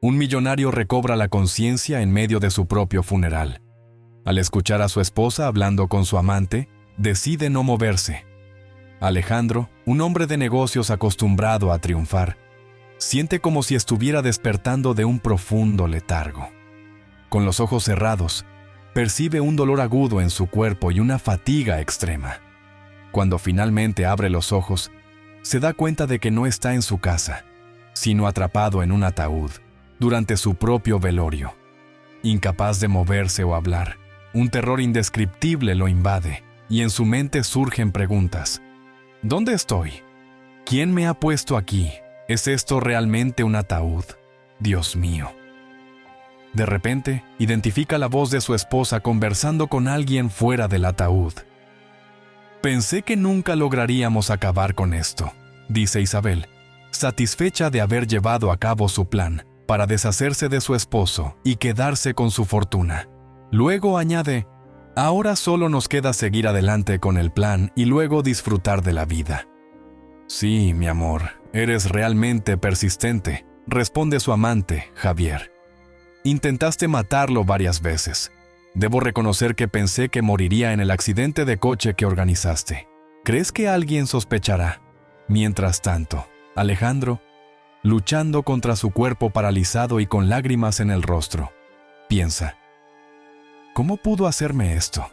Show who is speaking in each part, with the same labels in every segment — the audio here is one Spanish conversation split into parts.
Speaker 1: Un millonario recobra la conciencia en medio de su propio funeral. Al escuchar a su esposa hablando con su amante, decide no moverse. Alejandro, un hombre de negocios acostumbrado a triunfar, siente como si estuviera despertando de un profundo letargo. Con los ojos cerrados, percibe un dolor agudo en su cuerpo y una fatiga extrema. Cuando finalmente abre los ojos, se da cuenta de que no está en su casa, sino atrapado en un ataúd, durante su propio velorio. Incapaz de moverse o hablar, un terror indescriptible lo invade y en su mente surgen preguntas. ¿Dónde estoy? ¿Quién me ha puesto aquí? ¿Es esto realmente un ataúd? Dios mío. De repente, identifica la voz de su esposa conversando con alguien fuera del ataúd. Pensé que nunca lograríamos acabar con esto, dice Isabel, satisfecha de haber llevado a cabo su plan para deshacerse de su esposo y quedarse con su fortuna. Luego añade, ahora solo nos queda seguir adelante con el plan y luego disfrutar de la vida. Sí, mi amor, eres realmente persistente, responde su amante, Javier. Intentaste matarlo varias veces. Debo reconocer que pensé que moriría en el accidente de coche que organizaste. ¿Crees que alguien sospechará? Mientras tanto, Alejandro, luchando contra su cuerpo paralizado y con lágrimas en el rostro, piensa, ¿cómo pudo hacerme esto?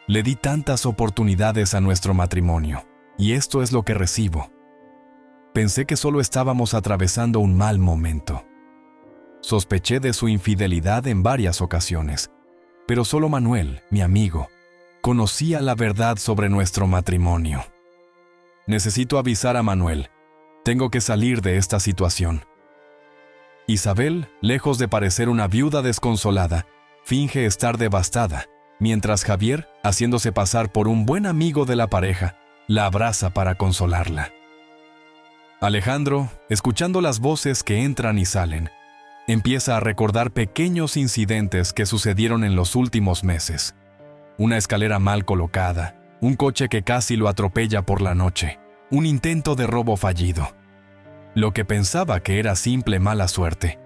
Speaker 1: Le di tantas oportunidades a nuestro matrimonio, y esto es lo que recibo. Pensé que solo estábamos atravesando un mal momento. Sospeché de su infidelidad en varias ocasiones, pero solo Manuel, mi amigo, conocía la verdad sobre nuestro matrimonio. Necesito avisar a Manuel. Tengo que salir de esta situación. Isabel, lejos de parecer una viuda desconsolada, finge estar devastada, mientras Javier, haciéndose pasar por un buen amigo de la pareja, la abraza para consolarla. Alejandro, escuchando las voces que entran y salen, empieza a recordar pequeños incidentes que sucedieron en los últimos meses. Una escalera mal colocada, un coche que casi lo atropella por la noche, un intento de robo fallido. Lo que pensaba que era simple mala suerte,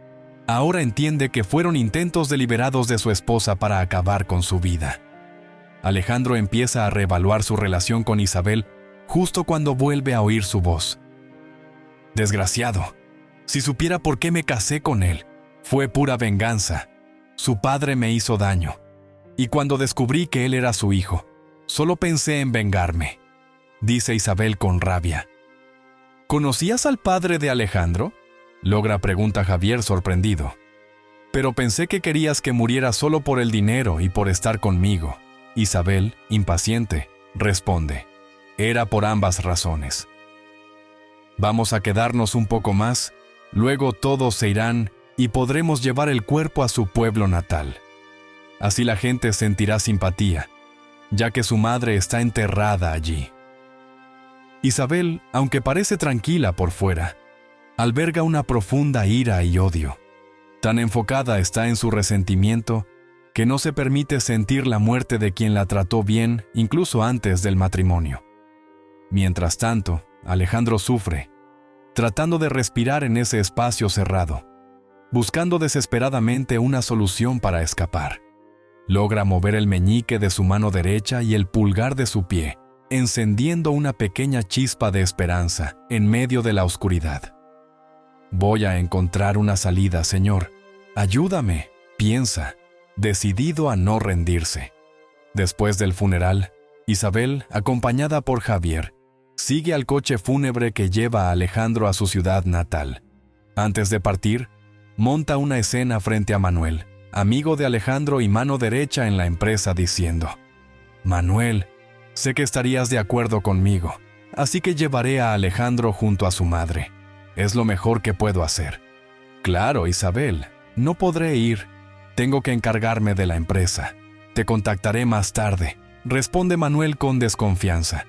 Speaker 1: ahora entiende que fueron intentos deliberados de su esposa para acabar con su vida. Alejandro empieza a reevaluar su relación con Isabel justo cuando vuelve a oír su voz. Desgraciado, si supiera por qué me casé con él, fue pura venganza. Su padre me hizo daño, y cuando descubrí que él era su hijo, solo pensé en vengarme, dice Isabel con rabia. ¿Conocías al padre de Alejandro? Logra pregunta Javier sorprendido. Pero pensé que querías que muriera solo por el dinero y por estar conmigo. Isabel, impaciente, responde. Era por ambas razones. Vamos a quedarnos un poco más, luego todos se irán y podremos llevar el cuerpo a su pueblo natal. Así la gente sentirá simpatía, ya que su madre está enterrada allí. Isabel, aunque parece tranquila por fuera, alberga una profunda ira y odio. Tan enfocada está en su resentimiento que no se permite sentir la muerte de quien la trató bien incluso antes del matrimonio. Mientras tanto, Alejandro sufre, tratando de respirar en ese espacio cerrado, buscando desesperadamente una solución para escapar. Logra mover el meñique de su mano derecha y el pulgar de su pie, encendiendo una pequeña chispa de esperanza en medio de la oscuridad. Voy a encontrar una salida, Señor. Ayúdame, piensa, decidido a no rendirse. Después del funeral, Isabel, acompañada por Javier, sigue al coche fúnebre que lleva a Alejandro a su ciudad natal. Antes de partir, monta una escena frente a Manuel, amigo de Alejandro y mano derecha en la empresa, diciendo: Manuel, sé que estarías de acuerdo conmigo, así que llevaré a Alejandro junto a su madre. Es lo mejor que puedo hacer. Claro, Isabel, no podré ir. Tengo que encargarme de la empresa. Te contactaré más tarde, responde Manuel con desconfianza.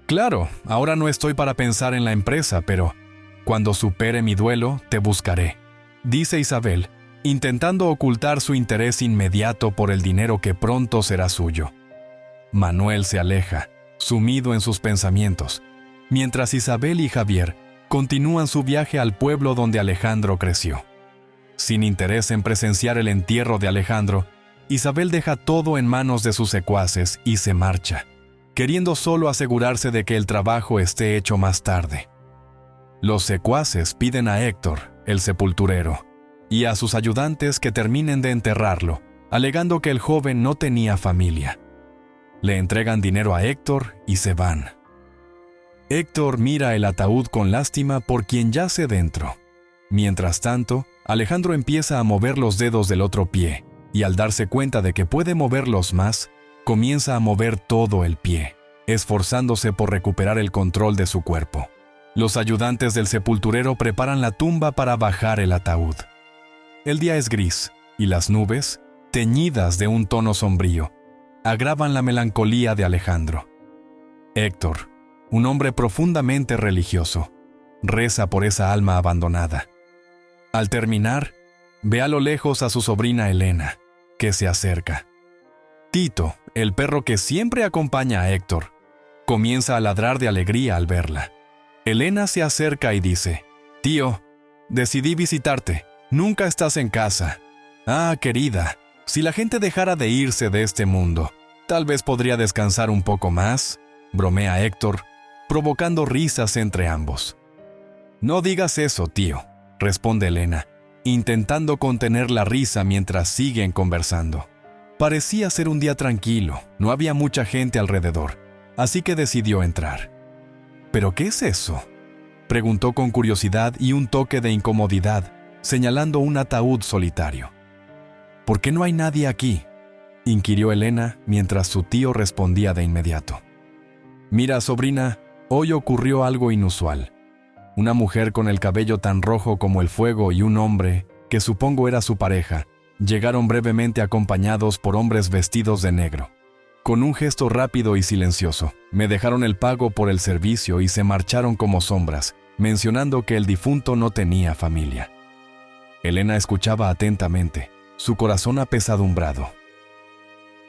Speaker 1: Claro, ahora no estoy para pensar en la empresa, pero cuando supere mi duelo, te buscaré, dice Isabel, intentando ocultar su interés inmediato por el dinero que pronto será suyo. Manuel se aleja, sumido en sus pensamientos, mientras Isabel y Javier continúan su viaje al pueblo donde Alejandro creció. Sin interés en presenciar el entierro de Alejandro, Isabel deja todo en manos de sus secuaces y se marcha, queriendo solo asegurarse de que el trabajo esté hecho más tarde. Los secuaces piden a Héctor, el sepulturero, y a sus ayudantes que terminen de enterrarlo, alegando que el joven no tenía familia. Le entregan dinero a Héctor y se van. Héctor mira el ataúd con lástima por quien yace dentro. Mientras tanto, Alejandro empieza a mover los dedos del otro pie, y al darse cuenta de que puede moverlos más, comienza a mover todo el pie, esforzándose por recuperar el control de su cuerpo. Los ayudantes del sepulturero preparan la tumba para bajar el ataúd. El día es gris, y las nubes, teñidas de un tono sombrío, agravan la melancolía de Alejandro. Héctor, un hombre profundamente religioso, reza por esa alma abandonada. Al terminar, ve a lo lejos a su sobrina Elena, que se acerca. Tito, el perro que siempre acompaña a Héctor, comienza a ladrar de alegría al verla. Elena se acerca y dice: «Tío, decidí visitarte. Nunca estás en casa. Ah, querida, si la gente dejara de irse de este mundo, tal vez podría descansar un poco más», bromea Héctor, provocando risas entre ambos. «No digas eso, tío», responde Elena, intentando contener la risa mientras siguen conversando. Parecía ser un día tranquilo, no había mucha gente alrededor, así que decidió entrar. «¿Pero qué es eso?», preguntó con curiosidad y un toque de incomodidad, señalando un ataúd solitario. «¿Por qué no hay nadie aquí?», inquirió Elena mientras su tío respondía de inmediato. «Mira, sobrina, hoy ocurrió algo inusual. Una mujer con el cabello tan rojo como el fuego y un hombre, que supongo era su pareja, llegaron brevemente acompañados por hombres vestidos de negro. Con un gesto rápido y silencioso, me dejaron el pago por el servicio y se marcharon como sombras, mencionando que el difunto no tenía familia». Elena escuchaba atentamente, su corazón apesadumbrado.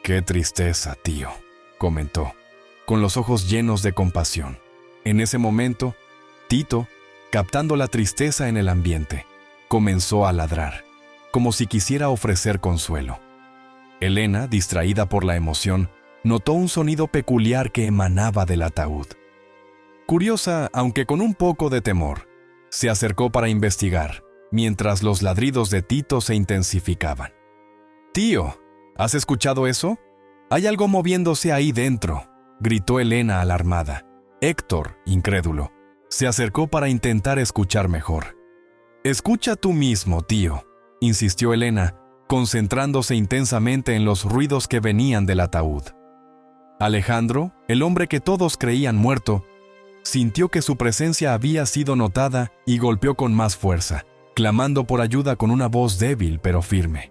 Speaker 1: «Qué tristeza, tío», comentó, con los ojos llenos de compasión. En ese momento, Tito, captando la tristeza en el ambiente, comenzó a ladrar, como si quisiera ofrecer consuelo. Elena, distraída por la emoción, notó un sonido peculiar que emanaba del ataúd. Curiosa, aunque con un poco de temor, se acercó para investigar, mientras los ladridos de Tito se intensificaban. «Tío, ¿has escuchado eso? Hay algo moviéndose ahí dentro», gritó Elena alarmada. Héctor, incrédulo, se acercó para intentar escuchar mejor. «Escucha tú mismo, tío», insistió Elena, concentrándose intensamente en los ruidos que venían del ataúd. Alejandro, el hombre que todos creían muerto, sintió que su presencia había sido notada y golpeó con más fuerza, clamando por ayuda con una voz débil pero firme.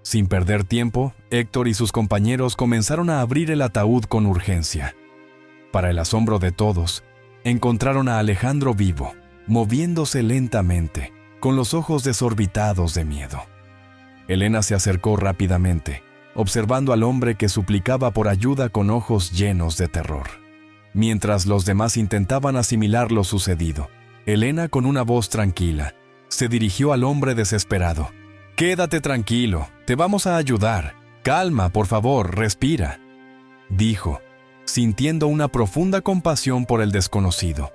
Speaker 1: Sin perder tiempo, Héctor y sus compañeros comenzaron a abrir el ataúd con urgencia. Para el asombro de todos, encontraron a Alejandro vivo, moviéndose lentamente, con los ojos desorbitados de miedo. Elena se acercó rápidamente, observando al hombre que suplicaba por ayuda con ojos llenos de terror. Mientras los demás intentaban asimilar lo sucedido, Elena, con una voz tranquila, se dirigió al hombre desesperado. «Quédate tranquilo, te vamos a ayudar. Calma, por favor, respira», dijo, sintiendo una profunda compasión por el desconocido.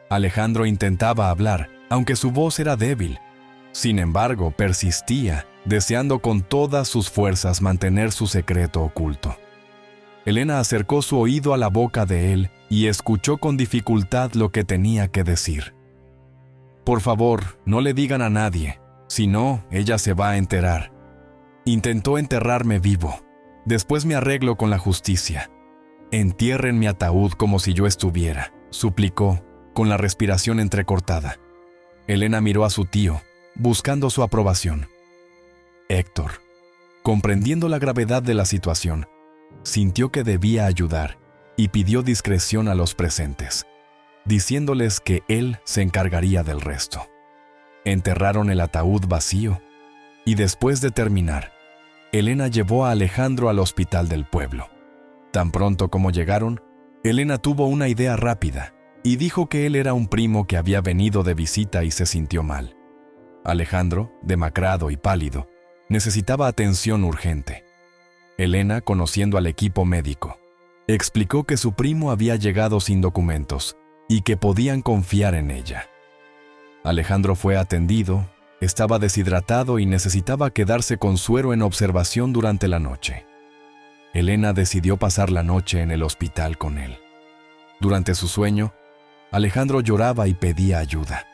Speaker 1: Alejandro intentaba hablar, aunque su voz era débil. Sin embargo, persistía, deseando con todas sus fuerzas mantener su secreto oculto. Elena acercó su oído a la boca de él y escuchó con dificultad lo que tenía que decir. «Por favor, no le digan a nadie, si no, ella se va a enterar. Intentó enterrarme vivo. Después me arreglo con la justicia. Entierren mi ataúd como si yo estuviera», suplicó, con la respiración entrecortada. Elena miró a su tío, buscando su aprobación. Héctor, comprendiendo la gravedad de la situación, sintió que debía ayudar y pidió discreción a los presentes, diciéndoles que él se encargaría del resto. Enterraron el ataúd vacío y después de terminar, Elena llevó a Alejandro al hospital del pueblo. Tan pronto como llegaron, Elena tuvo una idea rápida y dijo que él era un primo que había venido de visita y se sintió mal. Alejandro, demacrado y pálido, necesitaba atención urgente. Elena, conociendo al equipo médico, explicó que su primo había llegado sin documentos y que podían confiar en ella. Alejandro fue atendido, estaba deshidratado y necesitaba quedarse con suero en observación durante la noche. Elena decidió pasar la noche en el hospital con él. Durante su sueño, Alejandro lloraba y pedía ayuda.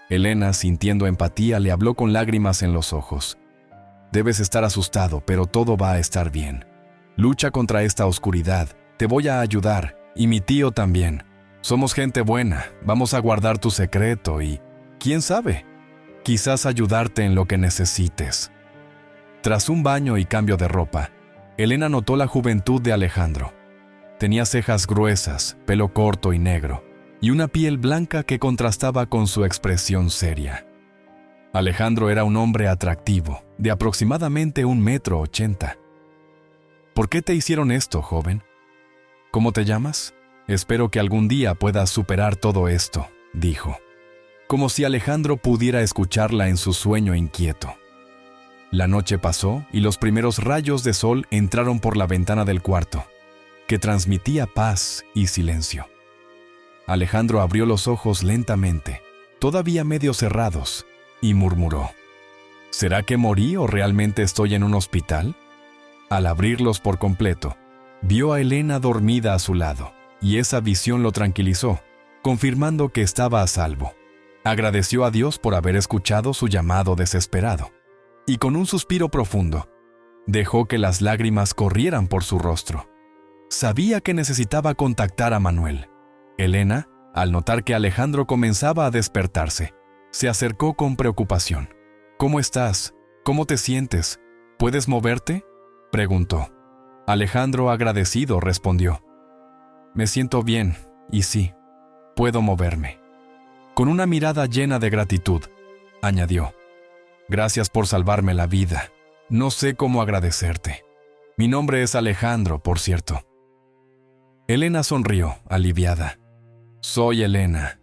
Speaker 1: Elena, sintiendo empatía, le habló con lágrimas en los ojos. Debes estar asustado, pero todo va a estar bien. Lucha contra esta oscuridad, te voy a ayudar, y mi tío también. Somos gente buena, vamos a guardar tu secreto y, ¿quién sabe? Quizás ayudarte en lo que necesites. Tras un baño y cambio de ropa, Elena notó la juventud de Alejandro. Tenía cejas gruesas, pelo corto y negro, y una piel blanca que contrastaba con su expresión seria. Alejandro era un hombre atractivo, de aproximadamente 1,80 m. ¿Por qué te hicieron esto, joven? ¿Cómo te llamas? Espero que algún día puedas superar todo esto, dijo, como si Alejandro pudiera escucharla en su sueño inquieto. La noche pasó y los primeros rayos de sol entraron por la ventana del cuarto, que transmitía paz y silencio. Alejandro abrió los ojos lentamente, todavía medio cerrados, y murmuró, ¿será que morí o realmente estoy en un hospital? Al abrirlos por completo, vio a Elena dormida a su lado, y esa visión lo tranquilizó, confirmando que estaba a salvo. Agradeció a Dios por haber escuchado su llamado desesperado, y con un suspiro profundo, dejó que las lágrimas corrieran por su rostro. Sabía que necesitaba contactar a Manuel. Elena, al notar que Alejandro comenzaba a despertarse, se acercó con preocupación. ¿Cómo estás? ¿Cómo te sientes? ¿Puedes moverte?, preguntó. Alejandro, agradecido, respondió. Me siento bien, y sí, puedo moverme. Con una mirada llena de gratitud, añadió. Gracias por salvarme la vida. No sé cómo agradecerte. Mi nombre es Alejandro, por cierto. Elena sonrió, aliviada. Soy Elena.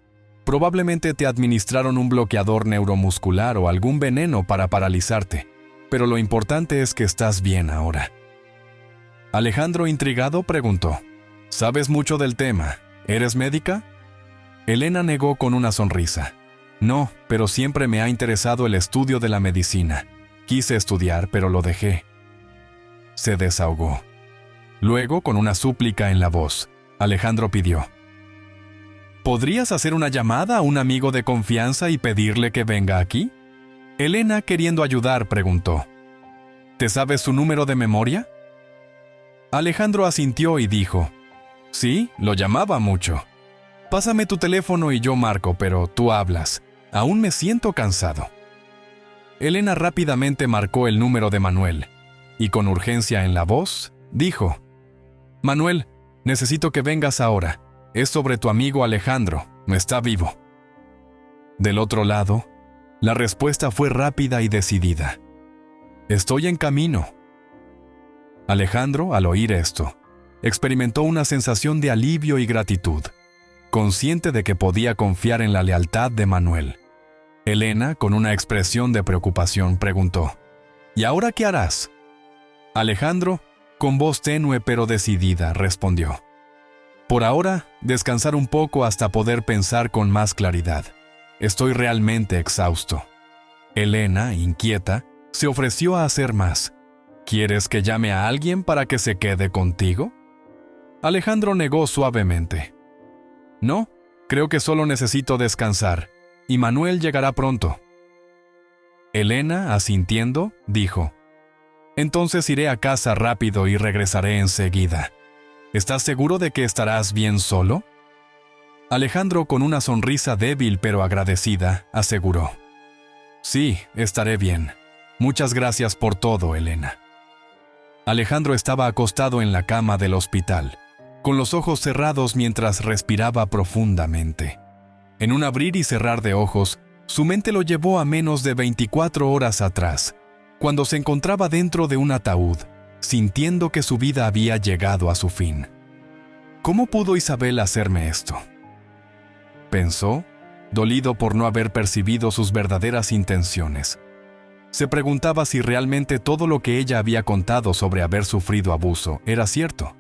Speaker 1: Probablemente te administraron un bloqueador neuromuscular o algún veneno para paralizarte, pero lo importante es que estás bien ahora. Alejandro, intrigado, preguntó, ¿sabes mucho del tema? ¿Eres médica? Elena negó con una sonrisa. No, pero siempre me ha interesado el estudio de la medicina. Quise estudiar, pero lo dejé. Se desahogó. Luego, con una súplica en la voz, Alejandro pidió, ¿podrías hacer una llamada a un amigo de confianza y pedirle que venga aquí? Elena, queriendo ayudar, preguntó, ¿te sabes su número de memoria? Alejandro asintió y dijo, sí, lo llamaba mucho. Pásame tu teléfono y yo marco, pero tú hablas. Aún me siento cansado. Elena rápidamente marcó el número de Manuel y con urgencia en la voz, dijo, Manuel, necesito que vengas ahora. Es sobre tu amigo Alejandro, no está vivo. Del otro lado, la respuesta fue rápida y decidida. Estoy en camino. Alejandro, al oír esto, experimentó una sensación de alivio y gratitud, consciente de que podía confiar en la lealtad de Manuel. Elena, con una expresión de preocupación, preguntó, ¿y ahora qué harás? Alejandro, con voz tenue pero decidida, respondió, por ahora, descansar un poco hasta poder pensar con más claridad. Estoy realmente exhausto. Elena, inquieta, se ofreció a hacer más. ¿Quieres que llame a alguien para que se quede contigo? Alejandro negó suavemente. No, creo que solo necesito descansar, y Manuel llegará pronto. Elena, asintiendo, dijo, entonces iré a casa rápido y regresaré enseguida. ¿Estás seguro de que estarás bien solo? Alejandro, con una sonrisa débil pero agradecida, aseguró, sí, estaré bien. Muchas gracias por todo, Elena. Alejandro estaba acostado en la cama del hospital, con los ojos cerrados mientras respiraba profundamente. En un abrir y cerrar de ojos, su mente lo llevó a menos de 24 horas atrás, cuando se encontraba dentro de un ataúd, sintiendo que su vida había llegado a su fin. ¿Cómo pudo Isabel hacerme esto?, pensó, dolido por no haber percibido sus verdaderas intenciones. Se preguntaba si realmente todo lo que ella había contado sobre haber sufrido abuso era cierto,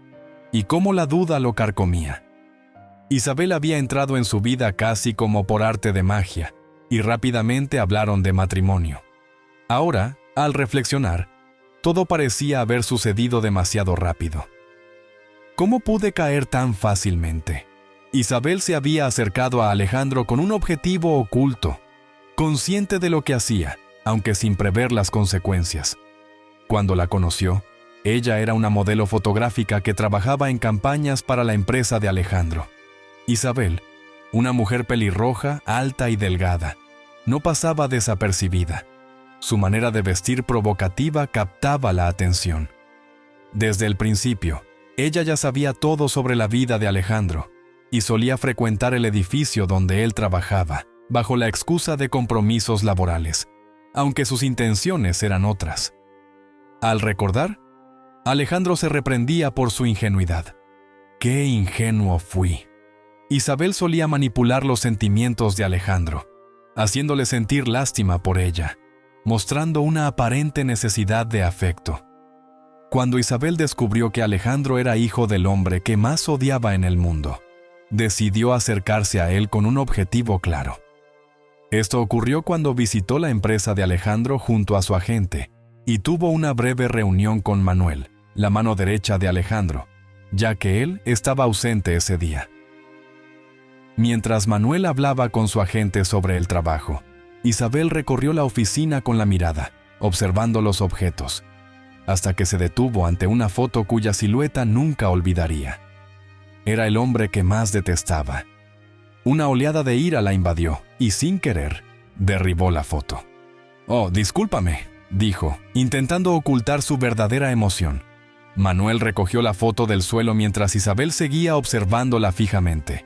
Speaker 1: y cómo la duda lo carcomía. Isabel había entrado en su vida casi como por arte de magia, y rápidamente hablaron de matrimonio. Ahora, al reflexionar, todo parecía haber sucedido demasiado rápido. ¿Cómo pude caer tan fácilmente? Isabel se había acercado a Alejandro con un objetivo oculto, consciente de lo que hacía, aunque sin prever las consecuencias. Cuando la conoció, ella era una modelo fotográfica que trabajaba en campañas para la empresa de Alejandro. Isabel, una mujer pelirroja, alta y delgada, no pasaba desapercibida. Su manera de vestir provocativa captaba la atención. Desde el principio, ella ya sabía todo sobre la vida de Alejandro y solía frecuentar el edificio donde él trabajaba, bajo la excusa de compromisos laborales, aunque sus intenciones eran otras. Al recordar, Alejandro se reprendía por su ingenuidad. ¡Qué ingenuo fui! Isabel solía manipular los sentimientos de Alejandro, haciéndole sentir lástima por ella, mostrando una aparente necesidad de afecto. Cuando Isabel descubrió que Alejandro era hijo del hombre que más odiaba en el mundo, decidió acercarse a él con un objetivo claro. Esto ocurrió cuando visitó la empresa de Alejandro junto a su agente y tuvo una breve reunión con Manuel, la mano derecha de Alejandro, ya que él estaba ausente ese día. Mientras Manuel hablaba con su agente sobre el trabajo, Isabel recorrió la oficina con la mirada, observando los objetos, hasta que se detuvo ante una foto cuya silueta nunca olvidaría. Era el hombre que más detestaba. Una oleada de ira la invadió y, sin querer, derribó la foto. «Oh, discúlpame», dijo, intentando ocultar su verdadera emoción. Manuel recogió la foto del suelo mientras Isabel seguía observándola fijamente.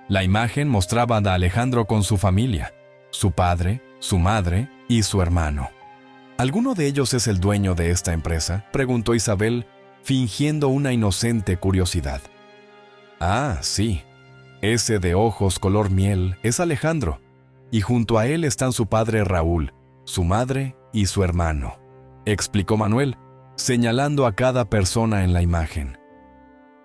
Speaker 1: La imagen mostraba a Alejandro con su familia, su padre, su madre y su hermano. ¿Alguno de ellos es el dueño de esta empresa?, preguntó Isabel, fingiendo una inocente curiosidad. «Ah, sí. Ese de ojos color miel es Alejandro, y junto a él están su padre Raúl, su madre y su hermano», explicó Manuel, señalando a cada persona en la imagen.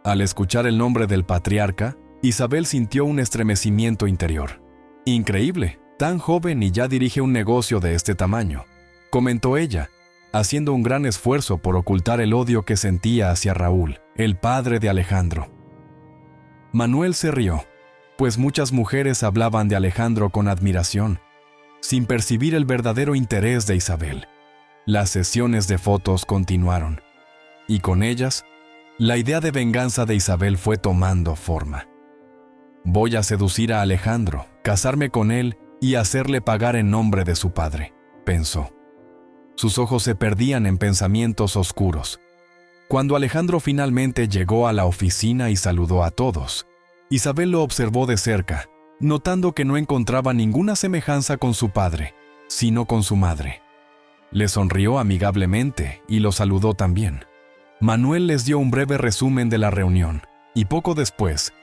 Speaker 1: Al escuchar el nombre del patriarca, Isabel sintió un estremecimiento interior. «Increíble, tan joven y ya dirige un negocio de este tamaño», comentó ella, haciendo un gran esfuerzo por ocultar el odio que sentía hacia Raúl, el padre de Alejandro. Manuel se rió, pues muchas mujeres hablaban de Alejandro con admiración, sin percibir el verdadero interés de Isabel. Las sesiones de fotos continuaron, y con ellas, la idea de venganza de Isabel fue tomando forma. «Voy a seducir a Alejandro, casarme con él y hacerle pagar en nombre de su padre», pensó. Sus ojos se perdían en pensamientos oscuros. Cuando Alejandro finalmente llegó a la oficina y saludó a todos, Isabel lo observó de cerca, notando que no encontraba ninguna semejanza con su padre, sino con su madre. Le sonrió amigablemente y lo saludó también. Manuel les dio un breve resumen de la reunión y poco después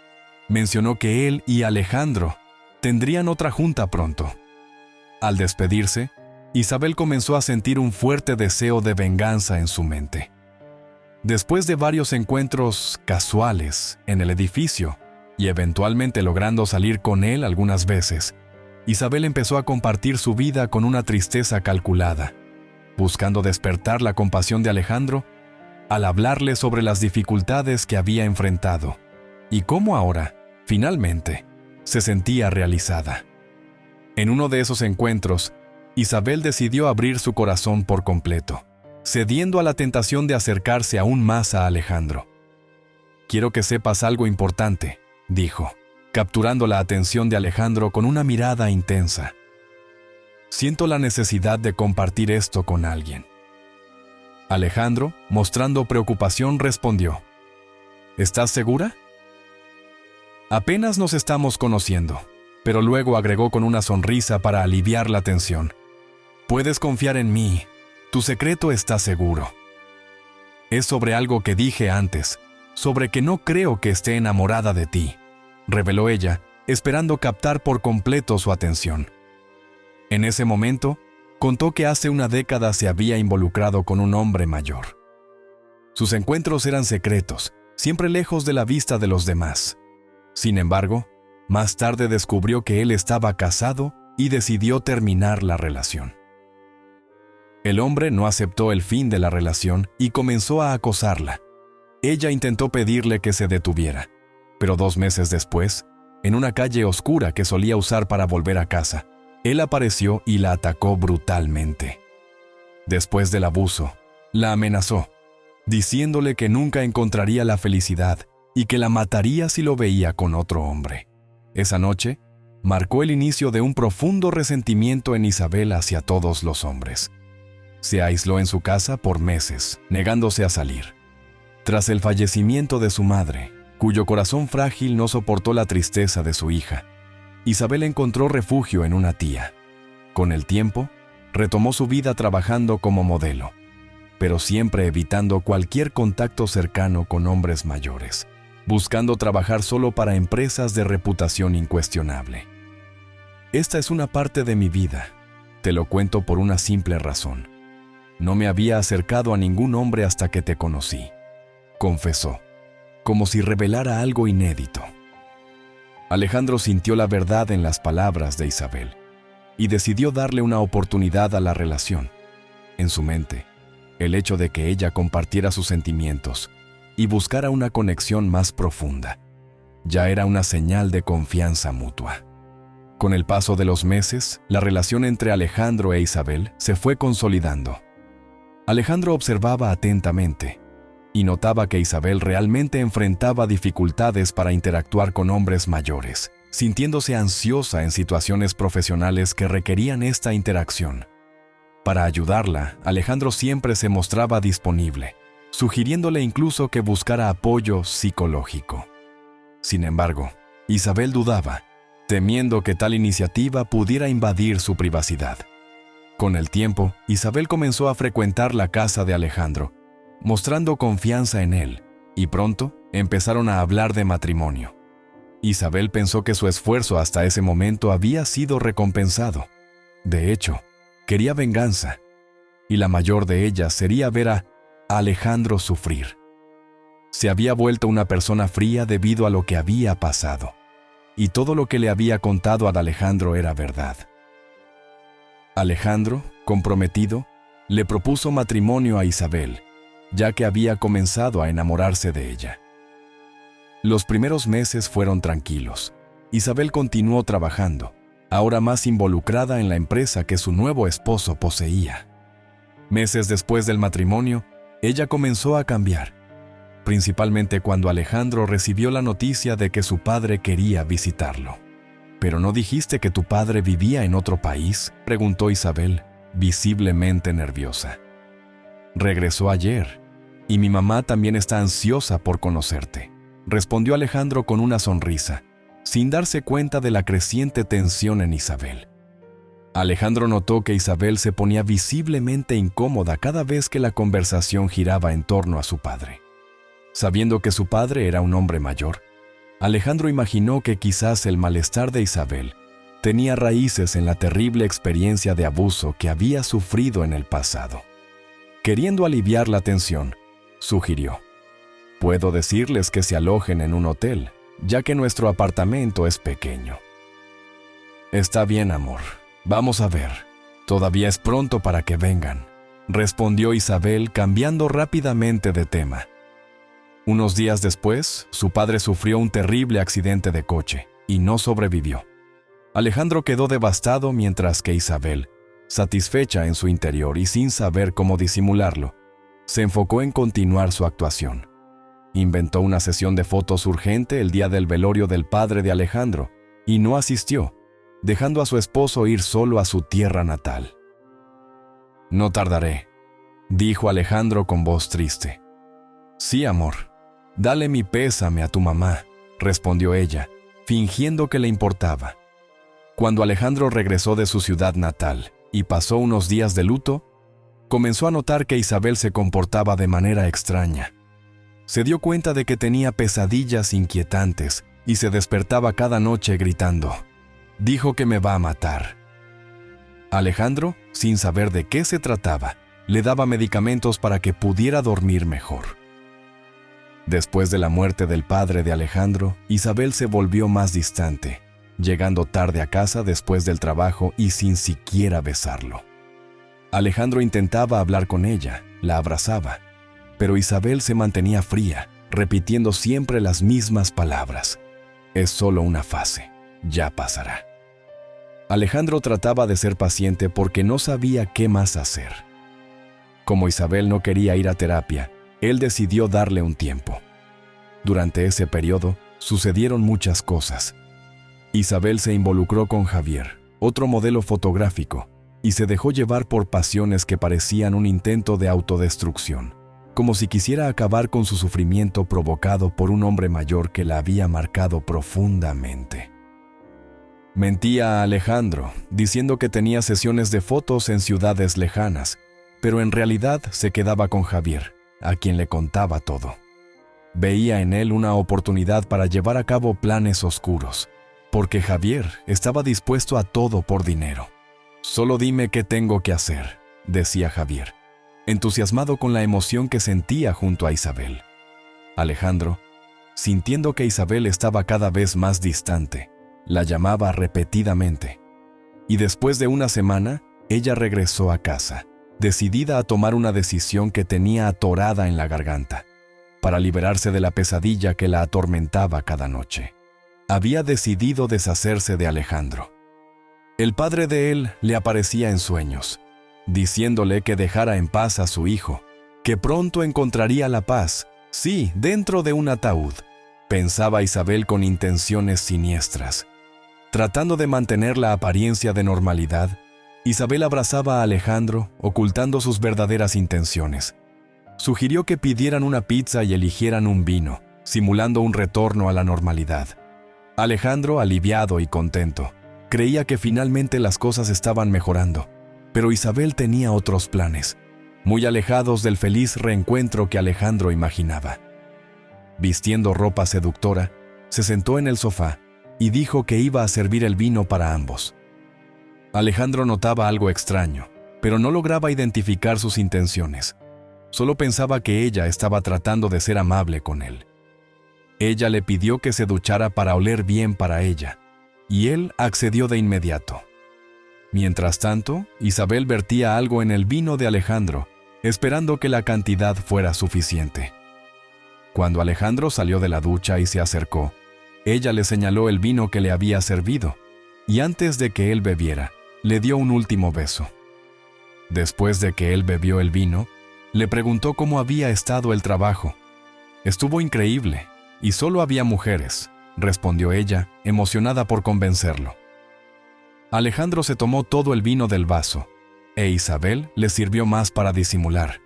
Speaker 1: mencionó que él y Alejandro tendrían otra junta pronto. Al despedirse, Isabel comenzó a sentir un fuerte deseo de venganza en su mente. Después de varios encuentros casuales en el edificio y eventualmente logrando salir con él algunas veces, Isabel empezó a compartir su vida con una tristeza calculada, buscando despertar la compasión de Alejandro al hablarle sobre las dificultades que había enfrentado y cómo ahora, finalmente, se sentía realizada. En uno de esos encuentros, Isabel decidió abrir su corazón por completo, cediendo a la tentación de acercarse aún más a Alejandro. «Quiero que sepas algo importante», dijo, capturando la atención de Alejandro con una mirada intensa. «Siento la necesidad de compartir esto con alguien». Alejandro, mostrando preocupación, respondió: «¿Estás segura?» «Apenas nos estamos conociendo», pero luego agregó con una sonrisa para aliviar la tensión: «Puedes confiar en mí, tu secreto está seguro». «Es sobre algo que dije antes, sobre que no creo que esté enamorada de ti», reveló ella, esperando captar por completo su atención. En ese momento, contó que hace una década se había involucrado con un hombre mayor. Sus encuentros eran secretos, siempre lejos de la vista de los demás. Sin embargo, más tarde descubrió que él estaba casado y decidió terminar la relación. El hombre no aceptó el fin de la relación y comenzó a acosarla. Ella intentó pedirle que se detuviera, pero 2 meses después, en una calle oscura que solía usar para volver a casa, él apareció y la atacó brutalmente. Después del abuso, la amenazó, diciéndole que nunca encontraría la felicidad y que la mataría si lo veía con otro hombre. Esa noche, marcó el inicio de un profundo resentimiento en Isabel hacia todos los hombres. Se aisló en su casa por meses, negándose a salir. Tras el fallecimiento de su madre, cuyo corazón frágil no soportó la tristeza de su hija, Isabel encontró refugio en una tía. Con el tiempo, retomó su vida trabajando como modelo, pero siempre evitando cualquier contacto cercano con hombres mayores, buscando trabajar solo para empresas de reputación incuestionable. Esta es una parte de mi vida, te lo cuento por una simple razón. No me había acercado a ningún hombre hasta que te conocí, confesó, como si revelara algo inédito. Alejandro sintió la verdad en las palabras de Isabel y decidió darle una oportunidad a la relación. En su mente, el hecho de que ella compartiera sus sentimientos y buscara una conexión más profunda ya era una señal de confianza mutua. Con el paso de los meses, la relación entre Alejandro e Isabel se fue consolidando. Alejandro observaba atentamente y notaba que Isabel realmente enfrentaba dificultades para interactuar con hombres mayores, sintiéndose ansiosa en situaciones profesionales que requerían esta interacción. Para ayudarla, Alejandro siempre se mostraba disponible, sugiriéndole incluso que buscara apoyo psicológico. Sin embargo, Isabel dudaba, temiendo que tal iniciativa pudiera invadir su privacidad. Con el tiempo, Isabel comenzó a frecuentar la casa de Alejandro, mostrando confianza en él, y pronto empezaron a hablar de matrimonio. Isabel pensó que su esfuerzo hasta ese momento había sido recompensado. De hecho, quería venganza, y la mayor de ellas sería ver a Alejandro sufrir. Se había vuelto una persona fría debido a lo que había pasado, y todo lo que le había contado a Alejandro era verdad. Alejandro, comprometido, le propuso matrimonio a Isabel, ya que había comenzado a enamorarse de ella. Los primeros meses fueron tranquilos. Isabel continuó trabajando, ahora más involucrada en la empresa que su nuevo esposo poseía. Meses después del matrimonio, ella comenzó a cambiar, principalmente cuando Alejandro recibió la noticia de que su padre quería visitarlo. ¿Pero no dijiste que tu padre vivía en otro país?, preguntó Isabel, visiblemente nerviosa. Regresó ayer, y mi mamá también está ansiosa por conocerte, respondió Alejandro con una sonrisa, sin darse cuenta de la creciente tensión en Isabel. Alejandro notó que Isabel se ponía visiblemente incómoda cada vez que la conversación giraba en torno a su padre. Sabiendo que su padre era un hombre mayor, Alejandro imaginó que quizás el malestar de Isabel tenía raíces en la terrible experiencia de abuso que había sufrido en el pasado. Queriendo aliviar la tensión, sugirió: «Puedo decirles que se alojen en un hotel, ya que nuestro apartamento es pequeño». «Está bien, amor. Vamos a ver. Todavía es pronto para que vengan», respondió Isabel, cambiando rápidamente de tema. Unos días después, su padre sufrió un terrible accidente de coche y no sobrevivió. Alejandro quedó devastado mientras que Isabel, satisfecha en su interior y sin saber cómo disimularlo, se enfocó en continuar su actuación. Inventó una sesión de fotos urgente el día del velorio del padre de Alejandro y no asistió, dejando a su esposo ir solo a su tierra natal. «No tardaré», dijo Alejandro con voz triste. «Sí, amor. Dale mi pésame a tu mamá», respondió ella, fingiendo que le importaba. Cuando Alejandro regresó de su ciudad natal y pasó unos días de luto, comenzó a notar que Isabel se comportaba de manera extraña. Se dio cuenta de que tenía pesadillas inquietantes y se despertaba cada noche gritando: «Dijo que me va a matar». Alejandro, sin saber de qué se trataba, le daba medicamentos para que pudiera dormir mejor. Después de la muerte del padre de Alejandro, Isabel se volvió más distante, llegando tarde a casa después del trabajo y sin siquiera besarlo. Alejandro intentaba hablar con ella, la abrazaba, pero Isabel se mantenía fría, repitiendo siempre las mismas palabras: «Es solo una fase, ya pasará». Alejandro trataba de ser paciente porque no sabía qué más hacer. Como Isabel no quería ir a terapia, él decidió darle un tiempo. Durante ese periodo, sucedieron muchas cosas. Isabel se involucró con Javier, otro modelo fotográfico, y se dejó llevar por pasiones que parecían un intento de autodestrucción, como si quisiera acabar con su sufrimiento provocado por un hombre mayor que la había marcado profundamente. Mentía a Alejandro, diciendo que tenía sesiones de fotos en ciudades lejanas, pero en realidad se quedaba con Javier, a quien le contaba todo. Veía en él una oportunidad para llevar a cabo planes oscuros, porque Javier estaba dispuesto a todo por dinero. «Solo dime qué tengo que hacer», decía Javier, entusiasmado con la emoción que sentía junto a Isabel. Alejandro, sintiendo que Isabel estaba cada vez más distante, la llamaba repetidamente. Y después de una semana, ella regresó a casa, decidida a tomar una decisión que tenía atorada en la garganta, para liberarse de la pesadilla que la atormentaba cada noche. Había decidido deshacerse de Alejandro. El padre de él le aparecía en sueños, diciéndole que dejara en paz a su hijo, que pronto encontraría la paz, sí, dentro de un ataúd, pensaba Isabel con intenciones siniestras. Tratando de mantener la apariencia de normalidad, Isabel abrazaba a Alejandro, ocultando sus verdaderas intenciones. Sugirió que pidieran una pizza y eligieran un vino, simulando un retorno a la normalidad. Alejandro, aliviado y contento, creía que finalmente las cosas estaban mejorando, pero Isabel tenía otros planes, muy alejados del feliz reencuentro que Alejandro imaginaba. Vistiendo ropa seductora, se sentó en el sofá y dijo que iba a servir el vino para ambos. Alejandro notaba algo extraño, pero no lograba identificar sus intenciones. Solo pensaba que ella estaba tratando de ser amable con él. Ella le pidió que se duchara para oler bien para ella, y él accedió de inmediato. Mientras tanto, Isabel vertía algo en el vino de Alejandro, esperando que la cantidad fuera suficiente. Cuando Alejandro salió de la ducha y se acercó, ella le señaló el vino que le había servido, y antes de que él bebiera, le dio un último beso. Después de que él bebió el vino, le preguntó cómo había estado el trabajo. «Estuvo increíble, y solo había mujeres», respondió ella, emocionada por convencerlo. Alejandro se tomó todo el vino del vaso, e Isabel le sirvió más para disimular.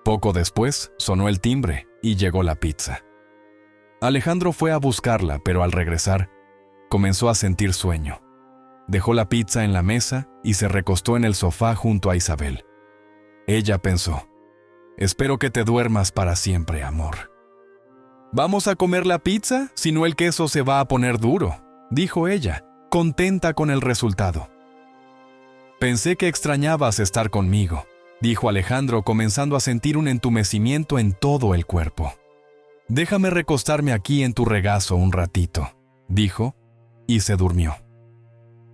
Speaker 1: Poco después, sonó el timbre y llegó la pizza. Alejandro fue a buscarla, pero al regresar, comenzó a sentir sueño. Dejó la pizza en la mesa y se recostó en el sofá junto a Isabel. Ella pensó: «Espero que te duermas para siempre, amor». «¿Vamos a comer la pizza? Si no, el queso se va a poner duro», dijo ella, contenta con el resultado. «Pensé que extrañabas estar conmigo», dijo Alejandro, comenzando a sentir un entumecimiento en todo el cuerpo. «Déjame recostarme aquí en tu regazo un ratito», dijo, y se durmió.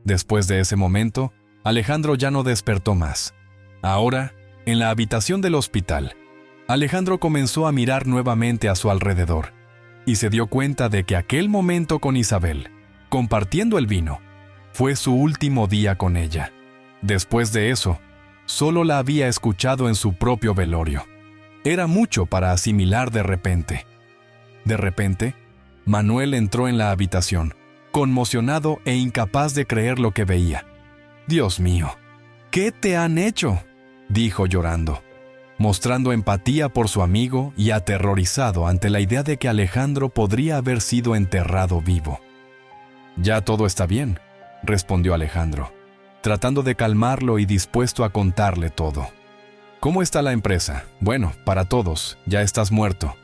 Speaker 1: Después de ese momento, Alejandro ya no despertó más. Ahora, en la habitación del hospital, Alejandro comenzó a mirar nuevamente a su alrededor y se dio cuenta de que aquel momento con Isabel, compartiendo el vino, fue su último día con ella. Después de eso, solo la había escuchado en su propio velorio. Era mucho para asimilar de repente. De repente, Manuel entró en la habitación, conmocionado e incapaz de creer lo que veía. «Dios mío, ¿qué te han hecho?», dijo llorando, mostrando empatía por su amigo y aterrorizado ante la idea de que Alejandro podría haber sido enterrado vivo. «Ya todo está bien», respondió Alejandro, tratando de calmarlo y dispuesto a contarle todo. «¿Cómo está la empresa? Bueno, para todos, ya estás muerto.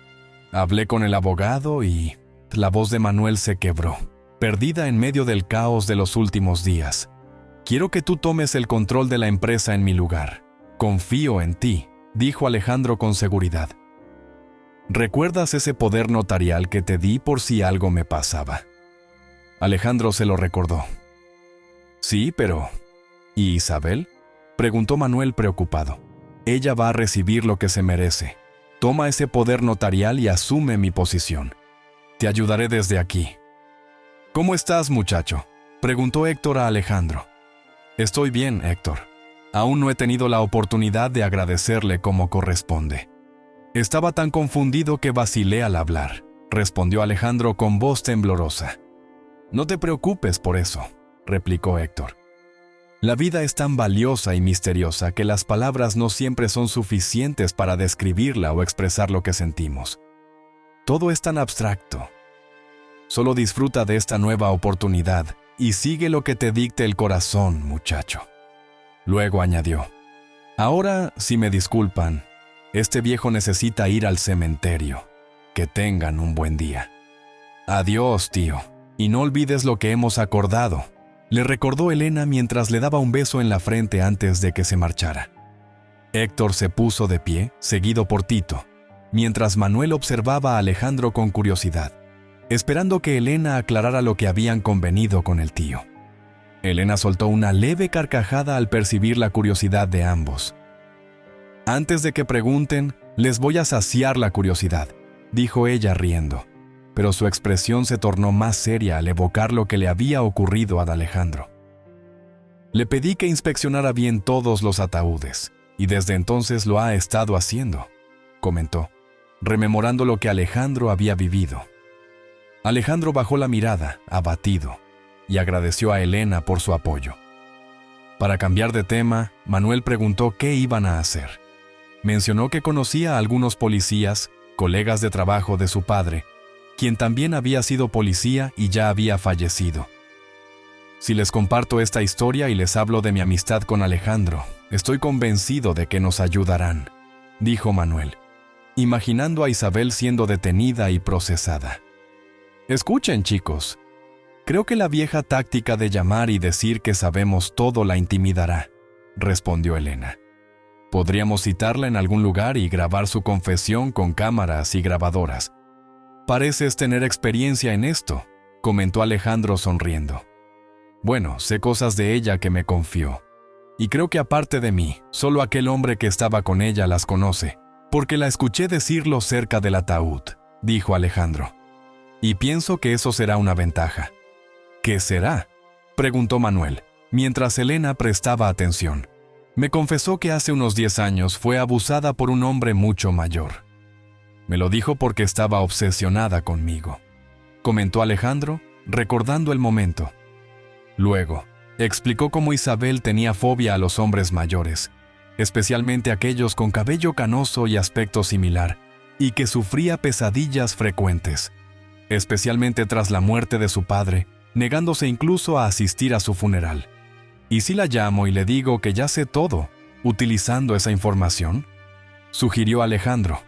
Speaker 1: Hablé con el abogado y la voz de Manuel se quebró, perdida en medio del caos de los últimos días. «Quiero que tú tomes el control de la empresa en mi lugar. Confío en ti», dijo Alejandro con seguridad. «¿Recuerdas ese poder notarial que te di por si algo me pasaba?». Alejandro se lo recordó. «Sí, pero... ¿y Isabel?», preguntó Manuel preocupado. «Ella va a recibir lo que se merece. Toma ese poder notarial y asume mi posición. Te ayudaré desde aquí». «¿Cómo estás, muchacho?», preguntó Héctor a Alejandro. «Estoy bien, Héctor. Aún no he tenido la oportunidad de agradecerle como corresponde». «Estaba tan confundido que vacilé al hablar», respondió Alejandro con voz temblorosa. «No te preocupes por eso», replicó Héctor. «La vida es tan valiosa y misteriosa que las palabras no siempre son suficientes para describirla o expresar lo que sentimos. Todo es tan abstracto. Solo disfruta de esta nueva oportunidad y sigue lo que te dicte el corazón, muchacho». Luego añadió: «Ahora, si me disculpan, este viejo necesita ir al cementerio. Que tengan un buen día». «Adiós, tío, y no olvides lo que hemos acordado», le recordó Elena mientras le daba un beso en la frente antes de que se marchara. Héctor se puso de pie, seguido por Tito, mientras Manuel observaba a Alejandro con curiosidad, esperando que Elena aclarara lo que habían convenido con el tío. Elena soltó una leve carcajada al percibir la curiosidad de ambos. «Antes de que pregunten, les voy a saciar la curiosidad», dijo ella riendo, pero su expresión se tornó más seria al evocar lo que le había ocurrido a Alejandro. «Le pedí que inspeccionara bien todos los ataúdes, y desde entonces lo ha estado haciendo», comentó, rememorando lo que Alejandro había vivido. Alejandro bajó la mirada, abatido, y agradeció a Elena por su apoyo. Para cambiar de tema, Manuel preguntó qué iban a hacer. Mencionó que conocía a algunos policías, colegas de trabajo de su padre, quien también había sido policía y ya había fallecido. «Si les comparto esta historia y les hablo de mi amistad con Alejandro, estoy convencido de que nos ayudarán», dijo Manuel, imaginando a Isabel siendo detenida y procesada. «Escuchen, chicos. Creo que la vieja táctica de llamar y decir que sabemos todo la intimidará», respondió Elena. «Podríamos citarla en algún lugar y grabar su confesión con cámaras y grabadoras. Pareces tener experiencia en esto», comentó Alejandro sonriendo. «Bueno, sé cosas de ella que me confió. Y creo que aparte de mí, solo aquel hombre que estaba con ella las conoce, porque la escuché decirlo cerca del ataúd», dijo Alejandro. «Y pienso que eso será una ventaja». «¿Qué será?», preguntó Manuel, mientras Elena prestaba atención. «Me confesó que hace unos 10 años fue abusada por un hombre mucho mayor. Me lo dijo porque estaba obsesionada conmigo», comentó Alejandro, recordando el momento. Luego, explicó cómo Isabel tenía fobia a los hombres mayores, especialmente aquellos con cabello canoso y aspecto similar, y que sufría pesadillas frecuentes, especialmente tras la muerte de su padre, negándose incluso a asistir a su funeral. «¿Y si la llamo y le digo que ya sé todo, utilizando esa información?», sugirió Alejandro.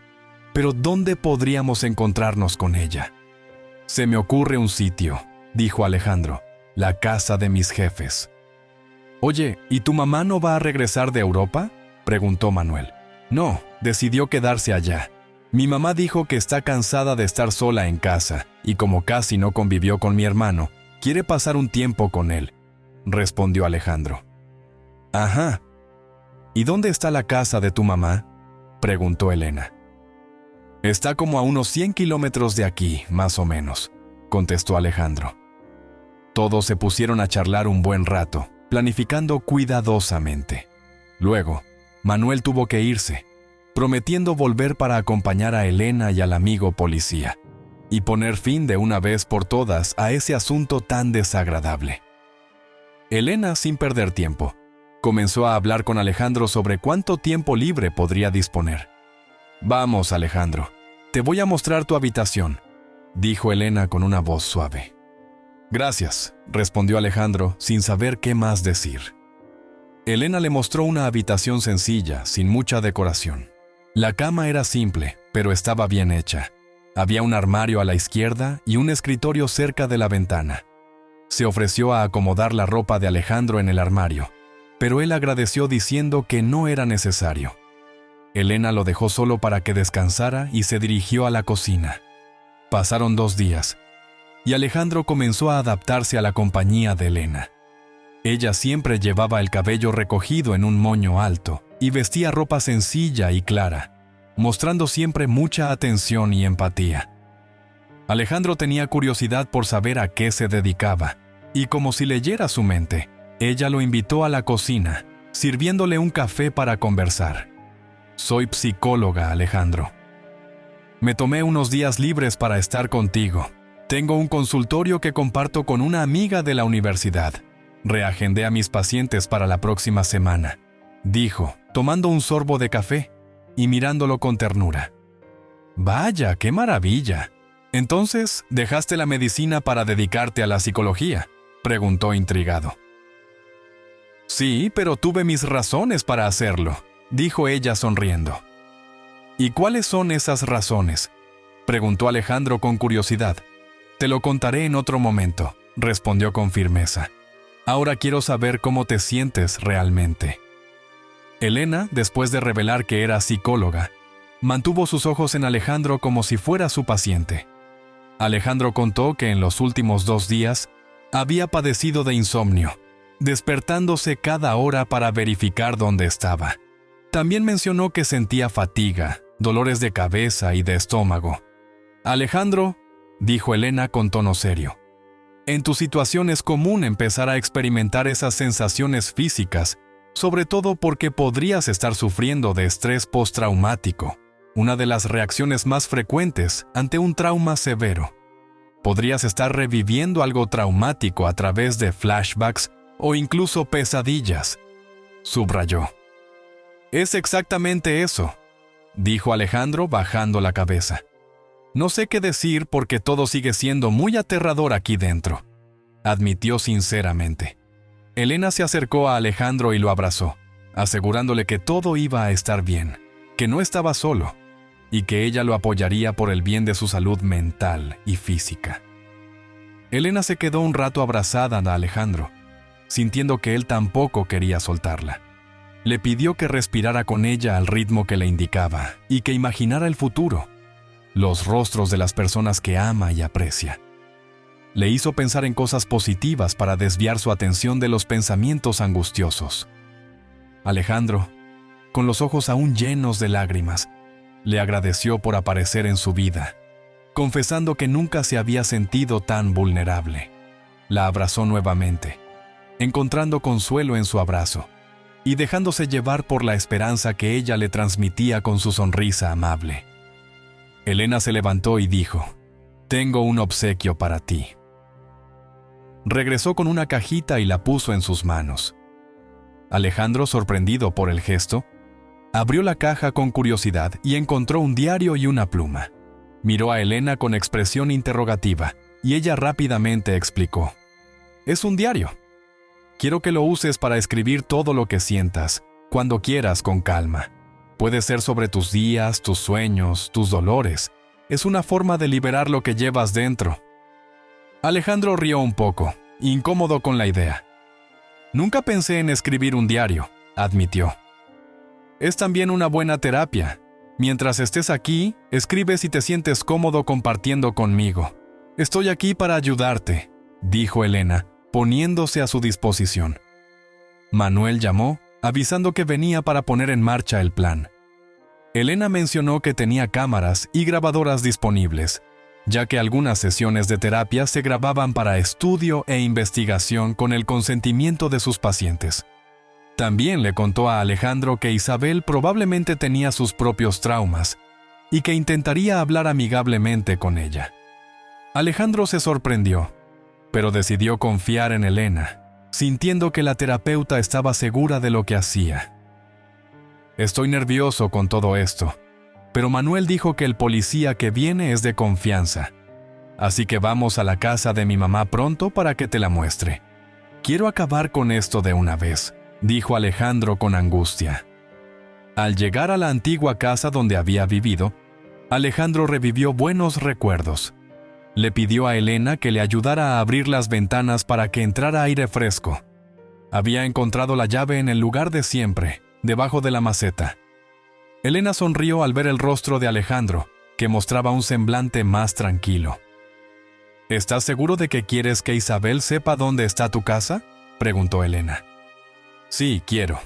Speaker 1: «Pero ¿dónde podríamos encontrarnos con ella?». «Se me ocurre un sitio», dijo Alejandro, «la casa de mis jefes». «Oye, ¿y tu mamá no va a regresar de Europa?», preguntó Manuel. «No, decidió quedarse allá. Mi mamá dijo que está cansada de estar sola en casa, y como casi no convivió con mi hermano, quiere pasar un tiempo con él», respondió Alejandro. «Ajá. ¿Y dónde está la casa de tu mamá?», preguntó Elena. «Está como a unos 100 kilómetros de aquí, más o menos», contestó Alejandro. Todos se pusieron a charlar un buen rato, planificando cuidadosamente. Luego, Manuel tuvo que irse, prometiendo volver para acompañar a Elena y al amigo policía, y poner fin de una vez por todas a ese asunto tan desagradable. Elena, sin perder tiempo, comenzó a hablar con Alejandro sobre cuánto tiempo libre podría disponer. «Vamos, Alejandro, te voy a mostrar tu habitación», dijo Elena con una voz suave. «Gracias», respondió Alejandro sin saber qué más decir. Elena le mostró una habitación sencilla, sin mucha decoración. La cama era simple, pero estaba bien hecha. Había un armario a la izquierda y un escritorio cerca de la ventana. Se ofreció a acomodar la ropa de Alejandro en el armario, pero él agradeció diciendo que no era necesario. Elena lo dejó solo para que descansara y se dirigió a la cocina. Pasaron 2 días, y Alejandro comenzó a adaptarse a la compañía de Elena. Ella siempre llevaba el cabello recogido en un moño alto y vestía ropa sencilla y clara, mostrando siempre mucha atención y empatía. Alejandro tenía curiosidad por saber a qué se dedicaba, y como si leyera su mente, ella lo invitó a la cocina, sirviéndole un café para conversar. «Soy psicóloga, Alejandro. Me tomé unos días libres para estar contigo. Tengo un consultorio que comparto con una amiga de la universidad. Reagendé a mis pacientes para la próxima semana», dijo, tomando un sorbo de café y mirándolo con ternura. «Vaya, qué maravilla. Entonces, ¿dejaste la medicina para dedicarte a la psicología?», preguntó intrigado. «Sí, pero tuve mis razones para hacerlo», dijo ella sonriendo. «¿Y cuáles son esas razones?», preguntó Alejandro con curiosidad. «Te lo contaré en otro momento», respondió con firmeza. «Ahora quiero saber cómo te sientes realmente». Elena, después de revelar que era psicóloga, mantuvo sus ojos en Alejandro como si fuera su paciente. Alejandro contó que en los últimos 2 días había padecido de insomnio, despertándose cada hora para verificar dónde estaba. También mencionó que sentía fatiga, dolores de cabeza y de estómago. «Alejandro», dijo Elena con tono serio, «en tu situación es común empezar a experimentar esas sensaciones físicas, sobre todo porque podrías estar sufriendo de estrés postraumático, una de las reacciones más frecuentes ante un trauma severo. Podrías estar reviviendo algo traumático a través de flashbacks o incluso pesadillas», subrayó. «Es exactamente eso», dijo Alejandro bajando la cabeza. «No sé qué decir porque todo sigue siendo muy aterrador aquí dentro», admitió sinceramente. Elena se acercó a Alejandro y lo abrazó, asegurándole que todo iba a estar bien, que no estaba solo, y que ella lo apoyaría por el bien de su salud mental y física. Elena se quedó un rato abrazada a Alejandro, sintiendo que él tampoco quería soltarla. Le pidió que respirara con ella al ritmo que le indicaba y que imaginara el futuro, los rostros de las personas que ama y aprecia. Le hizo pensar en cosas positivas para desviar su atención de los pensamientos angustiosos. Alejandro, con los ojos aún llenos de lágrimas, le agradeció por aparecer en su vida, confesando que nunca se había sentido tan vulnerable. La abrazó nuevamente, encontrando consuelo en su abrazo y dejándose llevar por la esperanza que ella le transmitía con su sonrisa amable. Elena se levantó y dijo: «Tengo un obsequio para ti». Regresó con una cajita y la puso en sus manos. Alejandro, sorprendido por el gesto, abrió la caja con curiosidad y encontró un diario y una pluma. Miró a Elena con expresión interrogativa y ella rápidamente explicó: «Es un diario. Quiero que lo uses para escribir todo lo que sientas, cuando quieras con calma. Puede ser sobre tus días, tus sueños, tus dolores. Es una forma de liberar lo que llevas dentro». Alejandro rió un poco, incómodo con la idea. «Nunca pensé en escribir un diario», admitió. «Es también una buena terapia. Mientras estés aquí, escribe si te sientes cómodo compartiendo conmigo. Estoy aquí para ayudarte», dijo Elena, poniéndose a su disposición. Manuel llamó, avisando que venía para poner en marcha el plan. Elena mencionó que tenía cámaras y grabadoras disponibles, ya que algunas sesiones de terapia se grababan para estudio e investigación con el consentimiento de sus pacientes. También le contó a Alejandro que Isabel probablemente tenía sus propios traumas y que intentaría hablar amigablemente con ella. Alejandro se sorprendió, pero decidió confiar en Elena, sintiendo que la terapeuta estaba segura de lo que hacía. «Estoy nervioso con todo esto, pero Manuel dijo que el policía que viene es de confianza, así que vamos a la casa de mi mamá pronto para que te la muestre. Quiero acabar con esto de una vez», dijo Alejandro con angustia. Al llegar a la antigua casa donde había vivido, Alejandro revivió buenos recuerdos. Le pidió a Elena que le ayudara a abrir las ventanas para que entrara aire fresco. Había encontrado la llave en el lugar de siempre, debajo de la maceta. Elena sonrió al ver el rostro de Alejandro, que mostraba un semblante más tranquilo. ¿Estás seguro de que quieres que Isabel sepa dónde está tu casa?, preguntó Elena. Sí, quiero.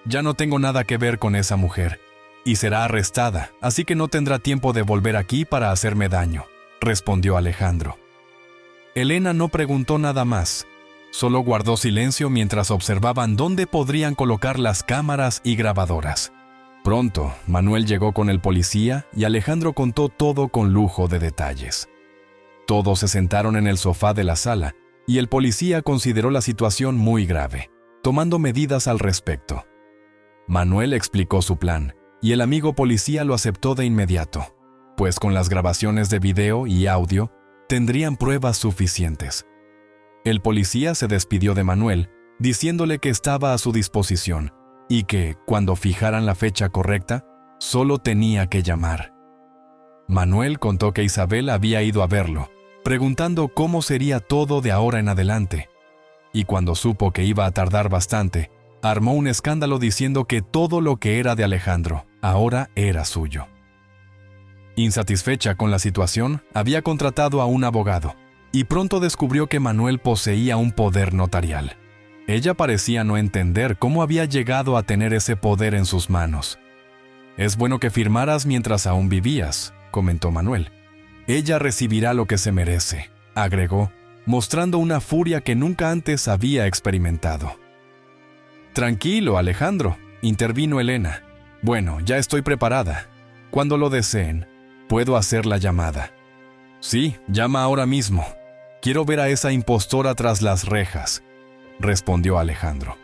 Speaker 1: Ya no tengo nada que ver con esa mujer, y será arrestada, así que no tendrá tiempo de volver aquí para hacerme daño, respondió Alejandro. Elena no preguntó nada más, solo guardó silencio mientras observaban dónde podrían colocar las cámaras y grabadoras. Pronto, Manuel llegó con el policía y Alejandro contó todo con lujo de detalles. Todos se sentaron en el sofá de la sala y el policía consideró la situación muy grave, tomando medidas al respecto. Manuel explicó su plan y el amigo policía lo aceptó de inmediato, pues con las grabaciones de video y audio tendrían pruebas suficientes. El policía se despidió de Manuel, diciéndole que estaba a su disposición y que, cuando fijaran la fecha correcta, solo tenía que llamar. Manuel contó que Isabel había ido a verlo, preguntando cómo sería todo de ahora en adelante, y cuando supo que iba a tardar bastante, armó un escándalo diciendo que todo lo que era de Alejandro ahora era suyo. Insatisfecha con la situación, había contratado a un abogado, y pronto descubrió que Manuel poseía un poder notarial. Ella parecía no entender cómo había llegado a tener ese poder en sus manos. «Es bueno que firmaras mientras aún vivías», comentó Manuel. «Ella recibirá lo que se merece», agregó, mostrando una furia que nunca antes había experimentado. «Tranquilo, Alejandro», intervino Elena. «Bueno, ya estoy preparada. Cuando lo deseen, puedo hacer la llamada». «Sí, llama ahora mismo. Quiero ver a esa impostora tras las rejas», respondió Alejandro.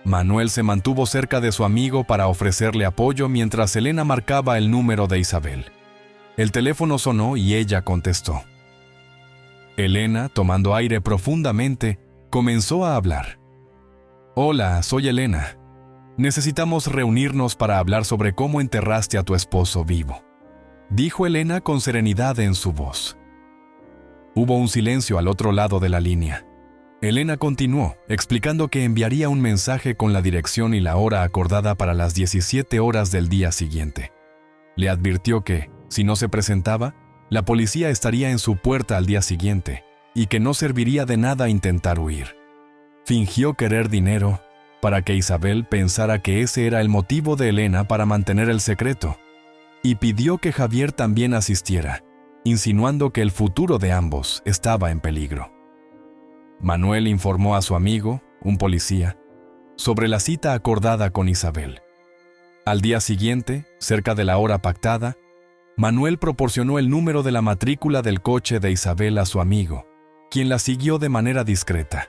Speaker 1: Manuel se mantuvo cerca de su amigo para ofrecerle apoyo mientras Elena marcaba el número de Isabel. El teléfono sonó y ella contestó. Elena, tomando aire profundamente, comenzó a hablar. «Hola, soy Elena. Necesitamos reunirnos para hablar sobre cómo enterraste a tu esposo vivo», dijo Elena con serenidad en su voz. Hubo un silencio al otro lado de la línea. Elena continuó, explicando que enviaría un mensaje con la dirección y la hora acordada para las 17 horas del día siguiente. Le advirtió que, si no se presentaba, la policía estaría en su puerta al día siguiente y que no serviría de nada intentar huir. Fingió querer dinero para que Isabel pensara que ese era el motivo de Elena para mantener el secreto, y pidió que Javier también asistiera, insinuando que el futuro de ambos estaba en peligro. Manuel informó a su amigo, un policía, sobre la cita acordada con Isabel. Al día siguiente, cerca de la hora pactada, Manuel proporcionó el número de la matrícula del coche de Isabel a su amigo, quien la siguió de manera discreta,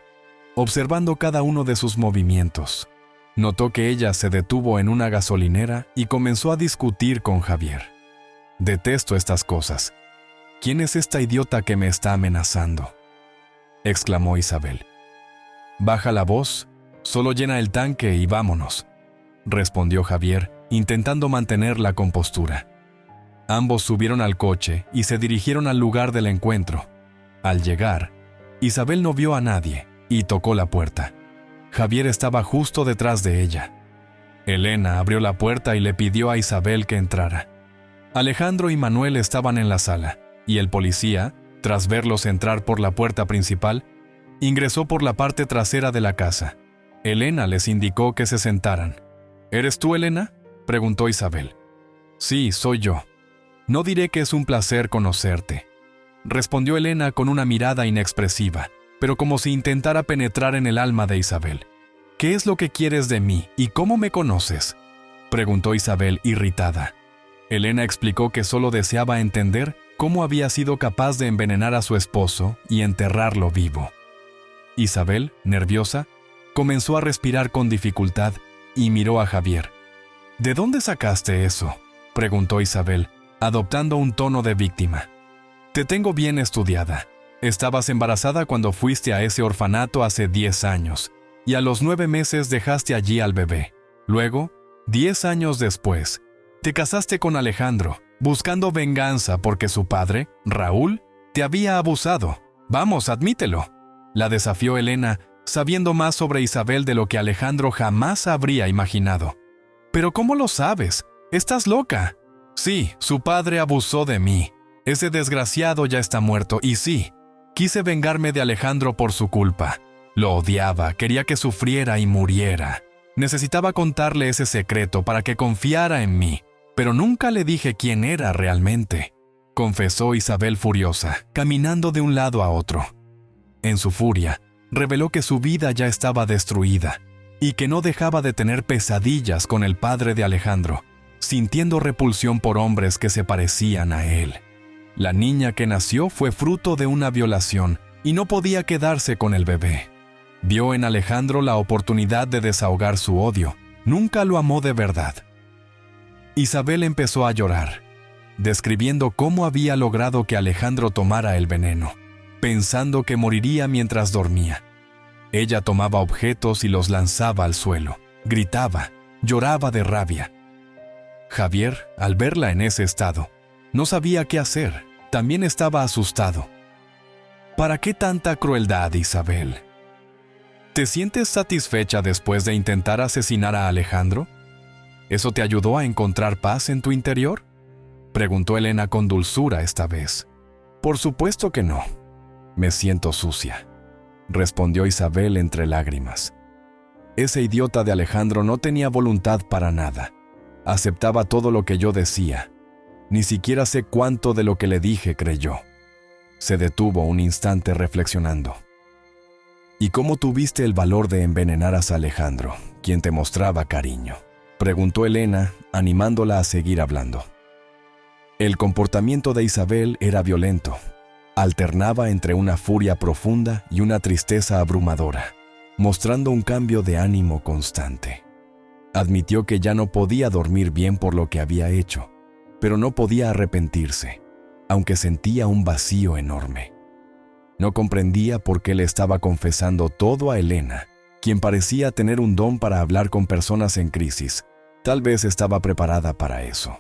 Speaker 1: observando cada uno de sus movimientos. Notó que ella se detuvo en una gasolinera y comenzó a discutir con Javier. «Detesto estas cosas. ¿Quién es esta idiota que me está amenazando?», exclamó Isabel. «Baja la voz, solo llena el tanque y vámonos», respondió Javier, intentando mantener la compostura. Ambos subieron al coche y se dirigieron al lugar del encuentro. Al llegar, Isabel no vio a nadie y tocó la puerta. Javier estaba justo detrás de ella. Elena abrió la puerta y le pidió a Isabel que entrara. Alejandro y Manuel estaban en la sala, y el policía, tras verlos entrar por la puerta principal, ingresó por la parte trasera de la casa. Elena les indicó que se sentaran. «¿Eres tú, Elena?», preguntó Isabel. «Sí, soy yo. No diré que es un placer conocerte», respondió Elena con una mirada inexpresiva, pero como si intentara penetrar en el alma de Isabel. «¿Qué es lo que quieres de mí y cómo me conoces?», preguntó Isabel irritada. Elena explicó que solo deseaba entender cómo había sido capaz de envenenar a su esposo y enterrarlo vivo. Isabel, nerviosa, comenzó a respirar con dificultad y miró a Javier. «¿De dónde sacaste eso?», preguntó Isabel, adoptando un tono de víctima. «Te tengo bien estudiada. Estabas embarazada cuando fuiste a ese orfanato hace 10 años, y a los 9 meses dejaste allí al bebé. Luego, 10 años después, te casaste con Alejandro, buscando venganza porque su padre, Raúl, te había abusado. Vamos, admítelo. La desafió Elena, sabiendo más sobre Isabel de lo que Alejandro jamás habría imaginado. «¿Pero cómo lo sabes? ¿Estás loca?» «Sí, su padre abusó de mí. Ese desgraciado ya está muerto y sí, quise vengarme de Alejandro por su culpa. Lo odiaba, quería que sufriera y muriera. Necesitaba contarle ese secreto para que confiara en mí, pero nunca le dije quién era realmente», confesó Isabel furiosa, caminando de un lado a otro. En su furia, reveló que su vida ya estaba destruida y que no dejaba de tener pesadillas con el padre de Alejandro, sintiendo repulsión por hombres que se parecían a él. La niña que nació fue fruto de una violación y no podía quedarse con el bebé. Vio en Alejandro la oportunidad de desahogar su odio. Nunca lo amó de verdad. Isabel empezó a llorar, describiendo cómo había logrado que Alejandro tomara el veneno, pensando que moriría mientras dormía. Ella tomaba objetos y los lanzaba al suelo, gritaba, lloraba de rabia. Javier, al verla en ese estado, no sabía qué hacer, también estaba asustado. ¿Para qué tanta crueldad, Isabel? ¿Te sientes satisfecha después de intentar asesinar a Alejandro? ¿Eso te ayudó a encontrar paz en tu interior?, preguntó Elena con dulzura esta vez. Por supuesto que no. Me siento sucia, respondió Isabel entre lágrimas. Ese idiota de Alejandro no tenía voluntad para nada. Aceptaba todo lo que yo decía. Ni siquiera sé cuánto de lo que le dije creyó. Se detuvo un instante reflexionando. ¿Y cómo tuviste el valor de envenenar a Alejandro, quien te mostraba cariño?, preguntó Elena, animándola a seguir hablando. El comportamiento de Isabel era violento. Alternaba entre una furia profunda y una tristeza abrumadora, mostrando un cambio de ánimo constante. Admitió que ya no podía dormir bien por lo que había hecho, pero no podía arrepentirse, aunque sentía un vacío enorme. No comprendía por qué le estaba confesando todo a Elena, quien parecía tener un don para hablar con personas en crisis. Tal vez estaba preparada para eso.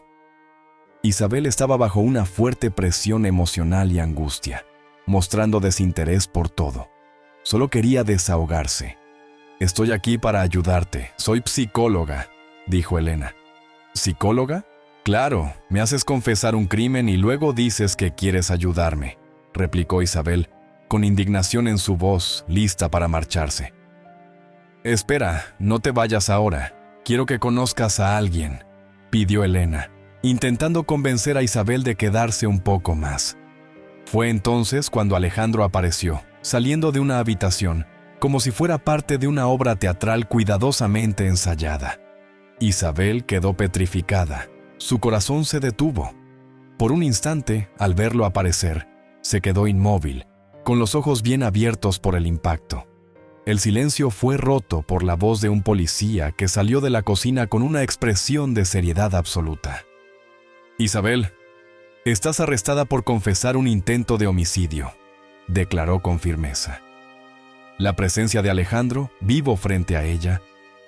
Speaker 1: Isabel estaba bajo una fuerte presión emocional y angustia, mostrando desinterés por todo. Solo quería desahogarse. «Estoy aquí para ayudarte. Soy psicóloga», dijo Elena. «¿Psicóloga? Claro, me haces confesar un crimen y luego dices que quieres ayudarme», replicó Isabel, con indignación en su voz, lista para marcharse. «Espera, no te vayas ahora. Quiero que conozcas a alguien», pidió Elena, intentando convencer a Isabel de quedarse un poco más. Fue entonces cuando Alejandro apareció, saliendo de una habitación, como si fuera parte de una obra teatral cuidadosamente ensayada. Isabel quedó petrificada. Su corazón se detuvo. Por un instante, al verlo aparecer, se quedó inmóvil, con los ojos bien abiertos por el impacto. El silencio fue roto por la voz de un policía que salió de la cocina con una expresión de seriedad absoluta. «Isabel, estás arrestada por confesar un intento de homicidio», declaró con firmeza. La presencia de Alejandro, vivo frente a ella,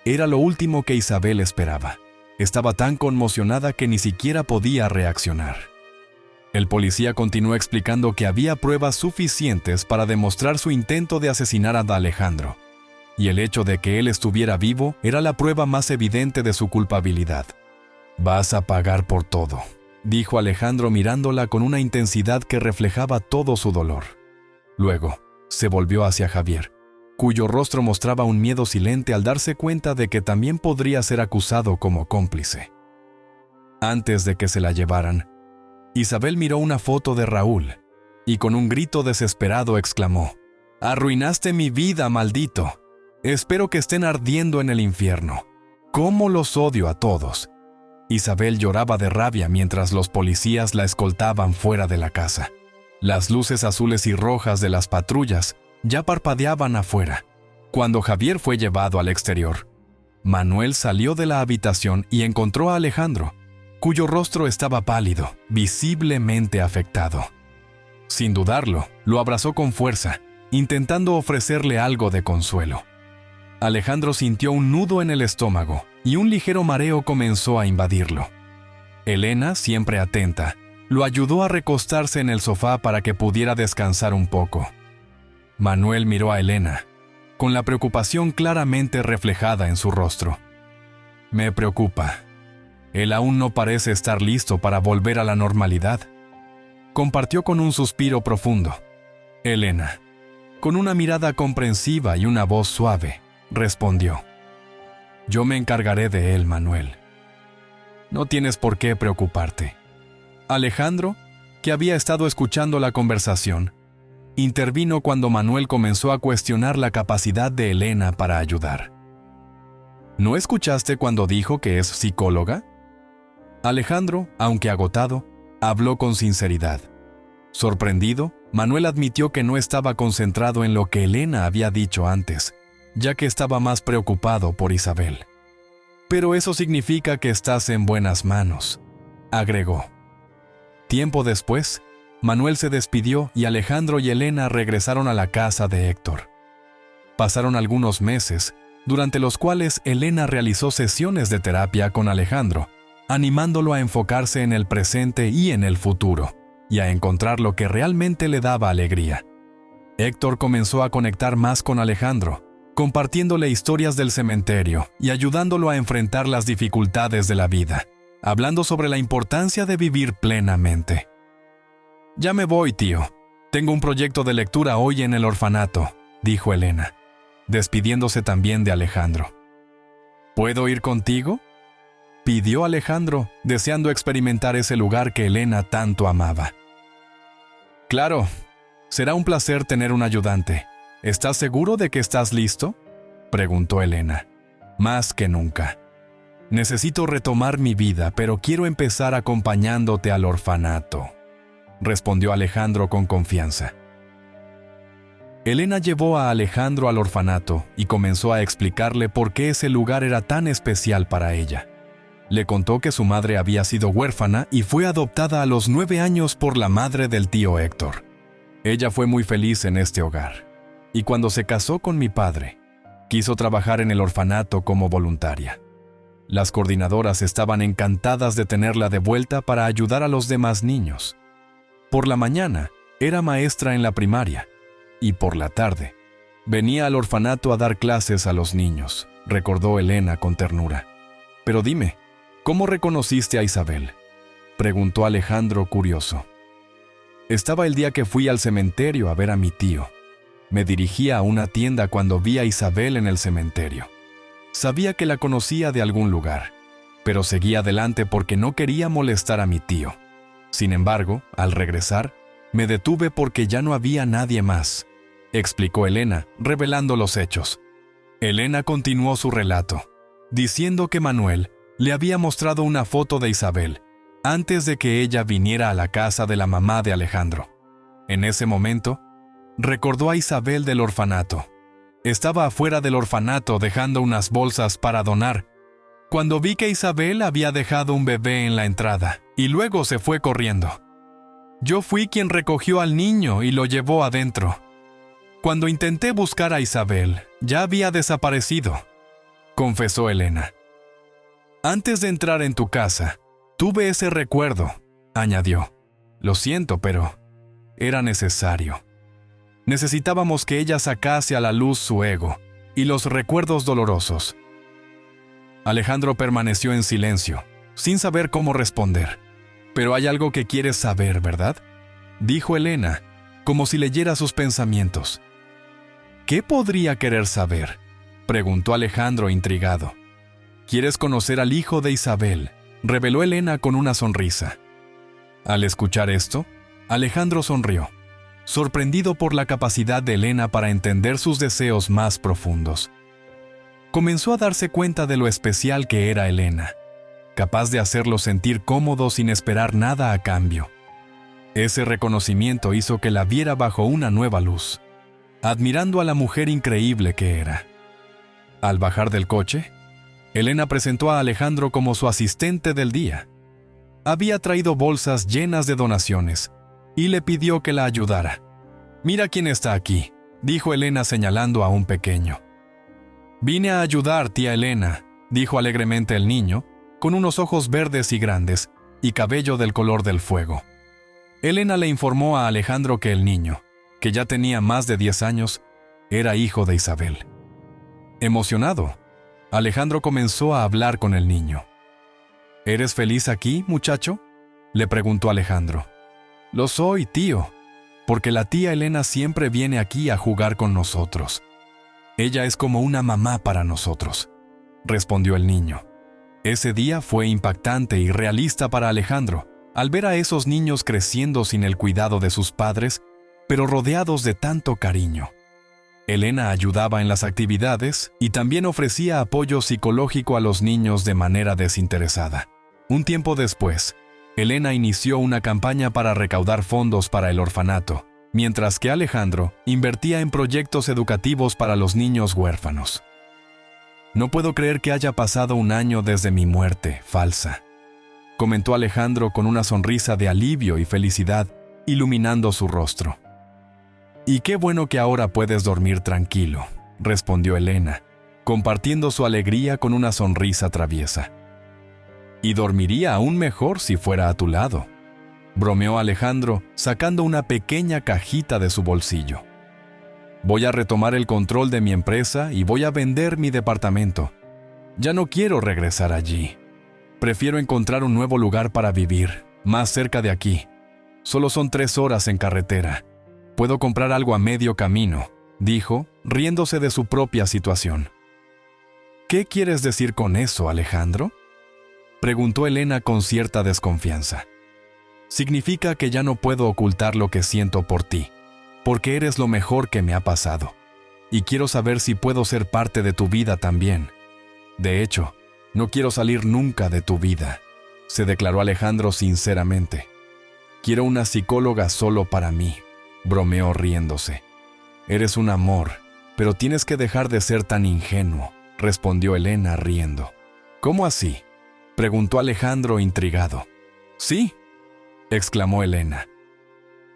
Speaker 1: era lo último que Isabel esperaba. Estaba tan conmocionada que ni siquiera podía reaccionar. El policía continuó explicando que había pruebas suficientes para demostrar su intento de asesinar a Alejandro, y el hecho de que él estuviera vivo era la prueba más evidente de su culpabilidad. «Vas a pagar por todo», dijo Alejandro mirándola con una intensidad que reflejaba todo su dolor. Luego, se volvió hacia Javier, cuyo rostro mostraba un miedo silente al darse cuenta de que también podría ser acusado como cómplice. Antes de que se la llevaran, Isabel miró una foto de Raúl y con un grito desesperado exclamó: «Arruinaste mi vida, maldito. Espero que estén ardiendo en el infierno. ¿Cómo los odio a todos?». Isabel lloraba de rabia mientras los policías la escoltaban fuera de la casa. Las luces azules y rojas de las patrullas ya parpadeaban afuera. Cuando Javier fue llevado al exterior, Manuel salió de la habitación y encontró a Alejandro, cuyo rostro estaba pálido, visiblemente afectado. Sin dudarlo, lo abrazó con fuerza, intentando ofrecerle algo de consuelo. Alejandro sintió un nudo en el estómago y un ligero mareo comenzó a invadirlo. Elena, siempre atenta, lo ayudó a recostarse en el sofá para que pudiera descansar un poco. Manuel miró a Elena, con la preocupación claramente reflejada en su rostro. Me preocupa. Él aún no parece estar listo para volver a la normalidad. Compartió con un suspiro profundo. Elena, con una mirada comprensiva y una voz suave, respondió: Yo me encargaré de él, Manuel. No tienes por qué preocuparte. Alejandro, que había estado escuchando la conversación, intervino cuando Manuel comenzó a cuestionar la capacidad de Elena para ayudar. ¿No escuchaste cuando dijo que es psicóloga? Alejandro, aunque agotado, habló con sinceridad. Sorprendido, Manuel admitió que no estaba concentrado en lo que Elena había dicho antes, ya que estaba más preocupado por Isabel. Pero eso significa que estás en buenas manos, agregó. Tiempo después, Manuel se despidió y Alejandro y Elena regresaron a la casa de Héctor. Pasaron algunos meses, durante los cuales Elena realizó sesiones de terapia con Alejandro, animándolo a enfocarse en el presente y en el futuro, y a encontrar lo que realmente le daba alegría. Héctor comenzó a conectar más con Alejandro, compartiéndole historias del cementerio y ayudándolo a enfrentar las dificultades de la vida, hablando sobre la importancia de vivir plenamente. Ya me voy, tío. Tengo un proyecto de lectura hoy en el orfanato, dijo Elena, despidiéndose también de Alejandro. ¿Puedo ir contigo?, pidió Alejandro, deseando experimentar ese lugar que Elena tanto amaba. Claro, será un placer tener un ayudante. ¿Estás seguro de que estás listo?, preguntó Elena. Más que nunca. Necesito retomar mi vida, pero quiero empezar acompañándote al orfanato, respondió Alejandro con confianza. Elena llevó a Alejandro al orfanato y comenzó a explicarle por qué ese lugar era tan especial para ella. Le contó que su madre había sido huérfana y fue adoptada a los 9 años por la madre del tío Héctor. Ella fue muy feliz en este hogar, y cuando se casó con mi padre, quiso trabajar en el orfanato como voluntaria. Las coordinadoras estaban encantadas de tenerla de vuelta para ayudar a los demás niños. Por la mañana, era maestra en la primaria, y por la tarde, venía al orfanato a dar clases a los niños, recordó Elena con ternura. Pero dime, ¿cómo reconociste a Isabel?, preguntó Alejandro curioso. Estaba el día que fui al cementerio a ver a mi tío. Me dirigía a una tienda cuando vi a Isabel en el cementerio. Sabía que la conocía de algún lugar, pero seguí adelante porque no quería molestar a mi tío. Sin embargo, al regresar, me detuve porque ya no había nadie más, explicó Elena, revelando los hechos. Elena continuó su relato, diciendo que Manuel le había mostrado una foto de Isabel antes de que ella viniera a la casa de la mamá de Alejandro. En ese momento, recordó a Isabel del orfanato. Estaba afuera del orfanato dejando unas bolsas para donar, cuando vi que Isabel había dejado un bebé en la entrada y luego se fue corriendo. Yo fui quien recogió al niño y lo llevó adentro. Cuando intenté buscar a Isabel, ya había desaparecido, confesó Elena. Antes de entrar en tu casa, tuve ese recuerdo, añadió. Lo siento, pero era necesario. Necesitábamos que ella sacase a la luz su ego y los recuerdos dolorosos. Alejandro permaneció en silencio, sin saber cómo responder. «Pero hay algo que quieres saber, ¿verdad?», dijo Elena, como si leyera sus pensamientos. «¿Qué podría querer saber?», preguntó Alejandro intrigado. «¿Quieres conocer al hijo de Isabel?», reveló Elena con una sonrisa. Al escuchar esto, Alejandro sonrió, sorprendido por la capacidad de Elena para entender sus deseos más profundos. Comenzó a darse cuenta de lo especial que era Elena, capaz de hacerlo sentir cómodo sin esperar nada a cambio. Ese reconocimiento hizo que la viera bajo una nueva luz, admirando a la mujer increíble que era. Al bajar del coche, Elena presentó a Alejandro como su asistente del día. Había traído bolsas llenas de donaciones y le pidió que la ayudara. «Mira quién está aquí», dijo Elena señalando a un pequeño. «Vine a ayudar, tía Elena», dijo alegremente el niño, con unos ojos verdes y grandes, y cabello del color del fuego. Elena le informó a Alejandro que el niño, que ya tenía más de 10 años, era hijo de Isabel. Emocionado, Alejandro comenzó a hablar con el niño. ¿Eres feliz aquí, muchacho?, le preguntó Alejandro. Lo soy, tío, porque la tía Elena siempre viene aquí a jugar con nosotros. Ella es como una mamá para nosotros, respondió el niño. Ese día fue impactante y realista para Alejandro, al ver a esos niños creciendo sin el cuidado de sus padres, pero rodeados de tanto cariño. Elena ayudaba en las actividades y también ofrecía apoyo psicológico a los niños de manera desinteresada. Un tiempo después, Elena inició una campaña para recaudar fondos para el orfanato, mientras que Alejandro invertía en proyectos educativos para los niños huérfanos. No puedo creer que haya pasado un año desde mi muerte falsa, comentó Alejandro con una sonrisa de alivio y felicidad iluminando su rostro. Y qué bueno que ahora puedes dormir tranquilo, respondió Elena, compartiendo su alegría con una sonrisa traviesa. Y dormiría aún mejor si fuera a tu lado, bromeó Alejandro, sacando una pequeña cajita de su bolsillo. Voy a retomar el control de mi empresa y voy a vender mi departamento. Ya no quiero regresar allí. Prefiero encontrar un nuevo lugar para vivir, más cerca de aquí. Solo son 3 horas en carretera. Puedo comprar algo a medio camino, dijo, riéndose de su propia situación. ¿Qué quieres decir con eso, Alejandro?, preguntó Elena con cierta desconfianza. Significa que ya no puedo ocultar lo que siento por ti, porque eres lo mejor que me ha pasado, y quiero saber si puedo ser parte de tu vida también. De hecho, no quiero salir nunca de tu vida, se declaró Alejandro sinceramente. Quiero una psicóloga solo para mí, bromeó riéndose. Eres un amor, pero tienes que dejar de ser tan ingenuo, respondió Elena riendo. ¿Cómo así?, preguntó Alejandro intrigado. Sí, exclamó Elena.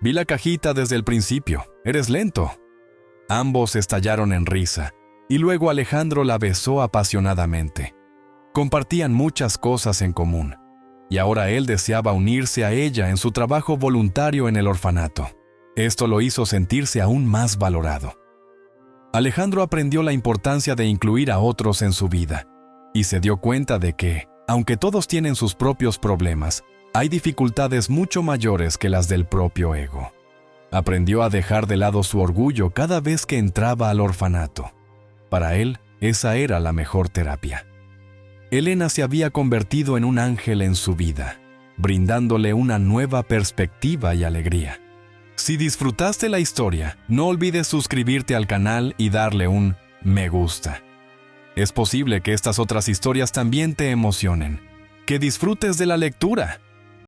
Speaker 1: Vi la cajita desde el principio. Eres lento. Ambos estallaron en risa, y luego Alejandro la besó apasionadamente. Compartían muchas cosas en común, y ahora él deseaba unirse a ella en su trabajo voluntario en el orfanato. Esto lo hizo sentirse aún más valorado. Alejandro aprendió la importancia de incluir a otros en su vida, y se dio cuenta de que, aunque todos tienen sus propios problemas, hay dificultades mucho mayores que las del propio ego. Aprendió a dejar de lado su orgullo cada vez que entraba al orfanato. Para él, esa era la mejor terapia. Elena se había convertido en un ángel en su vida, brindándole una nueva perspectiva y alegría. Si disfrutaste la historia, no olvides suscribirte al canal y darle un me gusta. Es posible que estas otras historias también te emocionen. Que disfrutes de la lectura.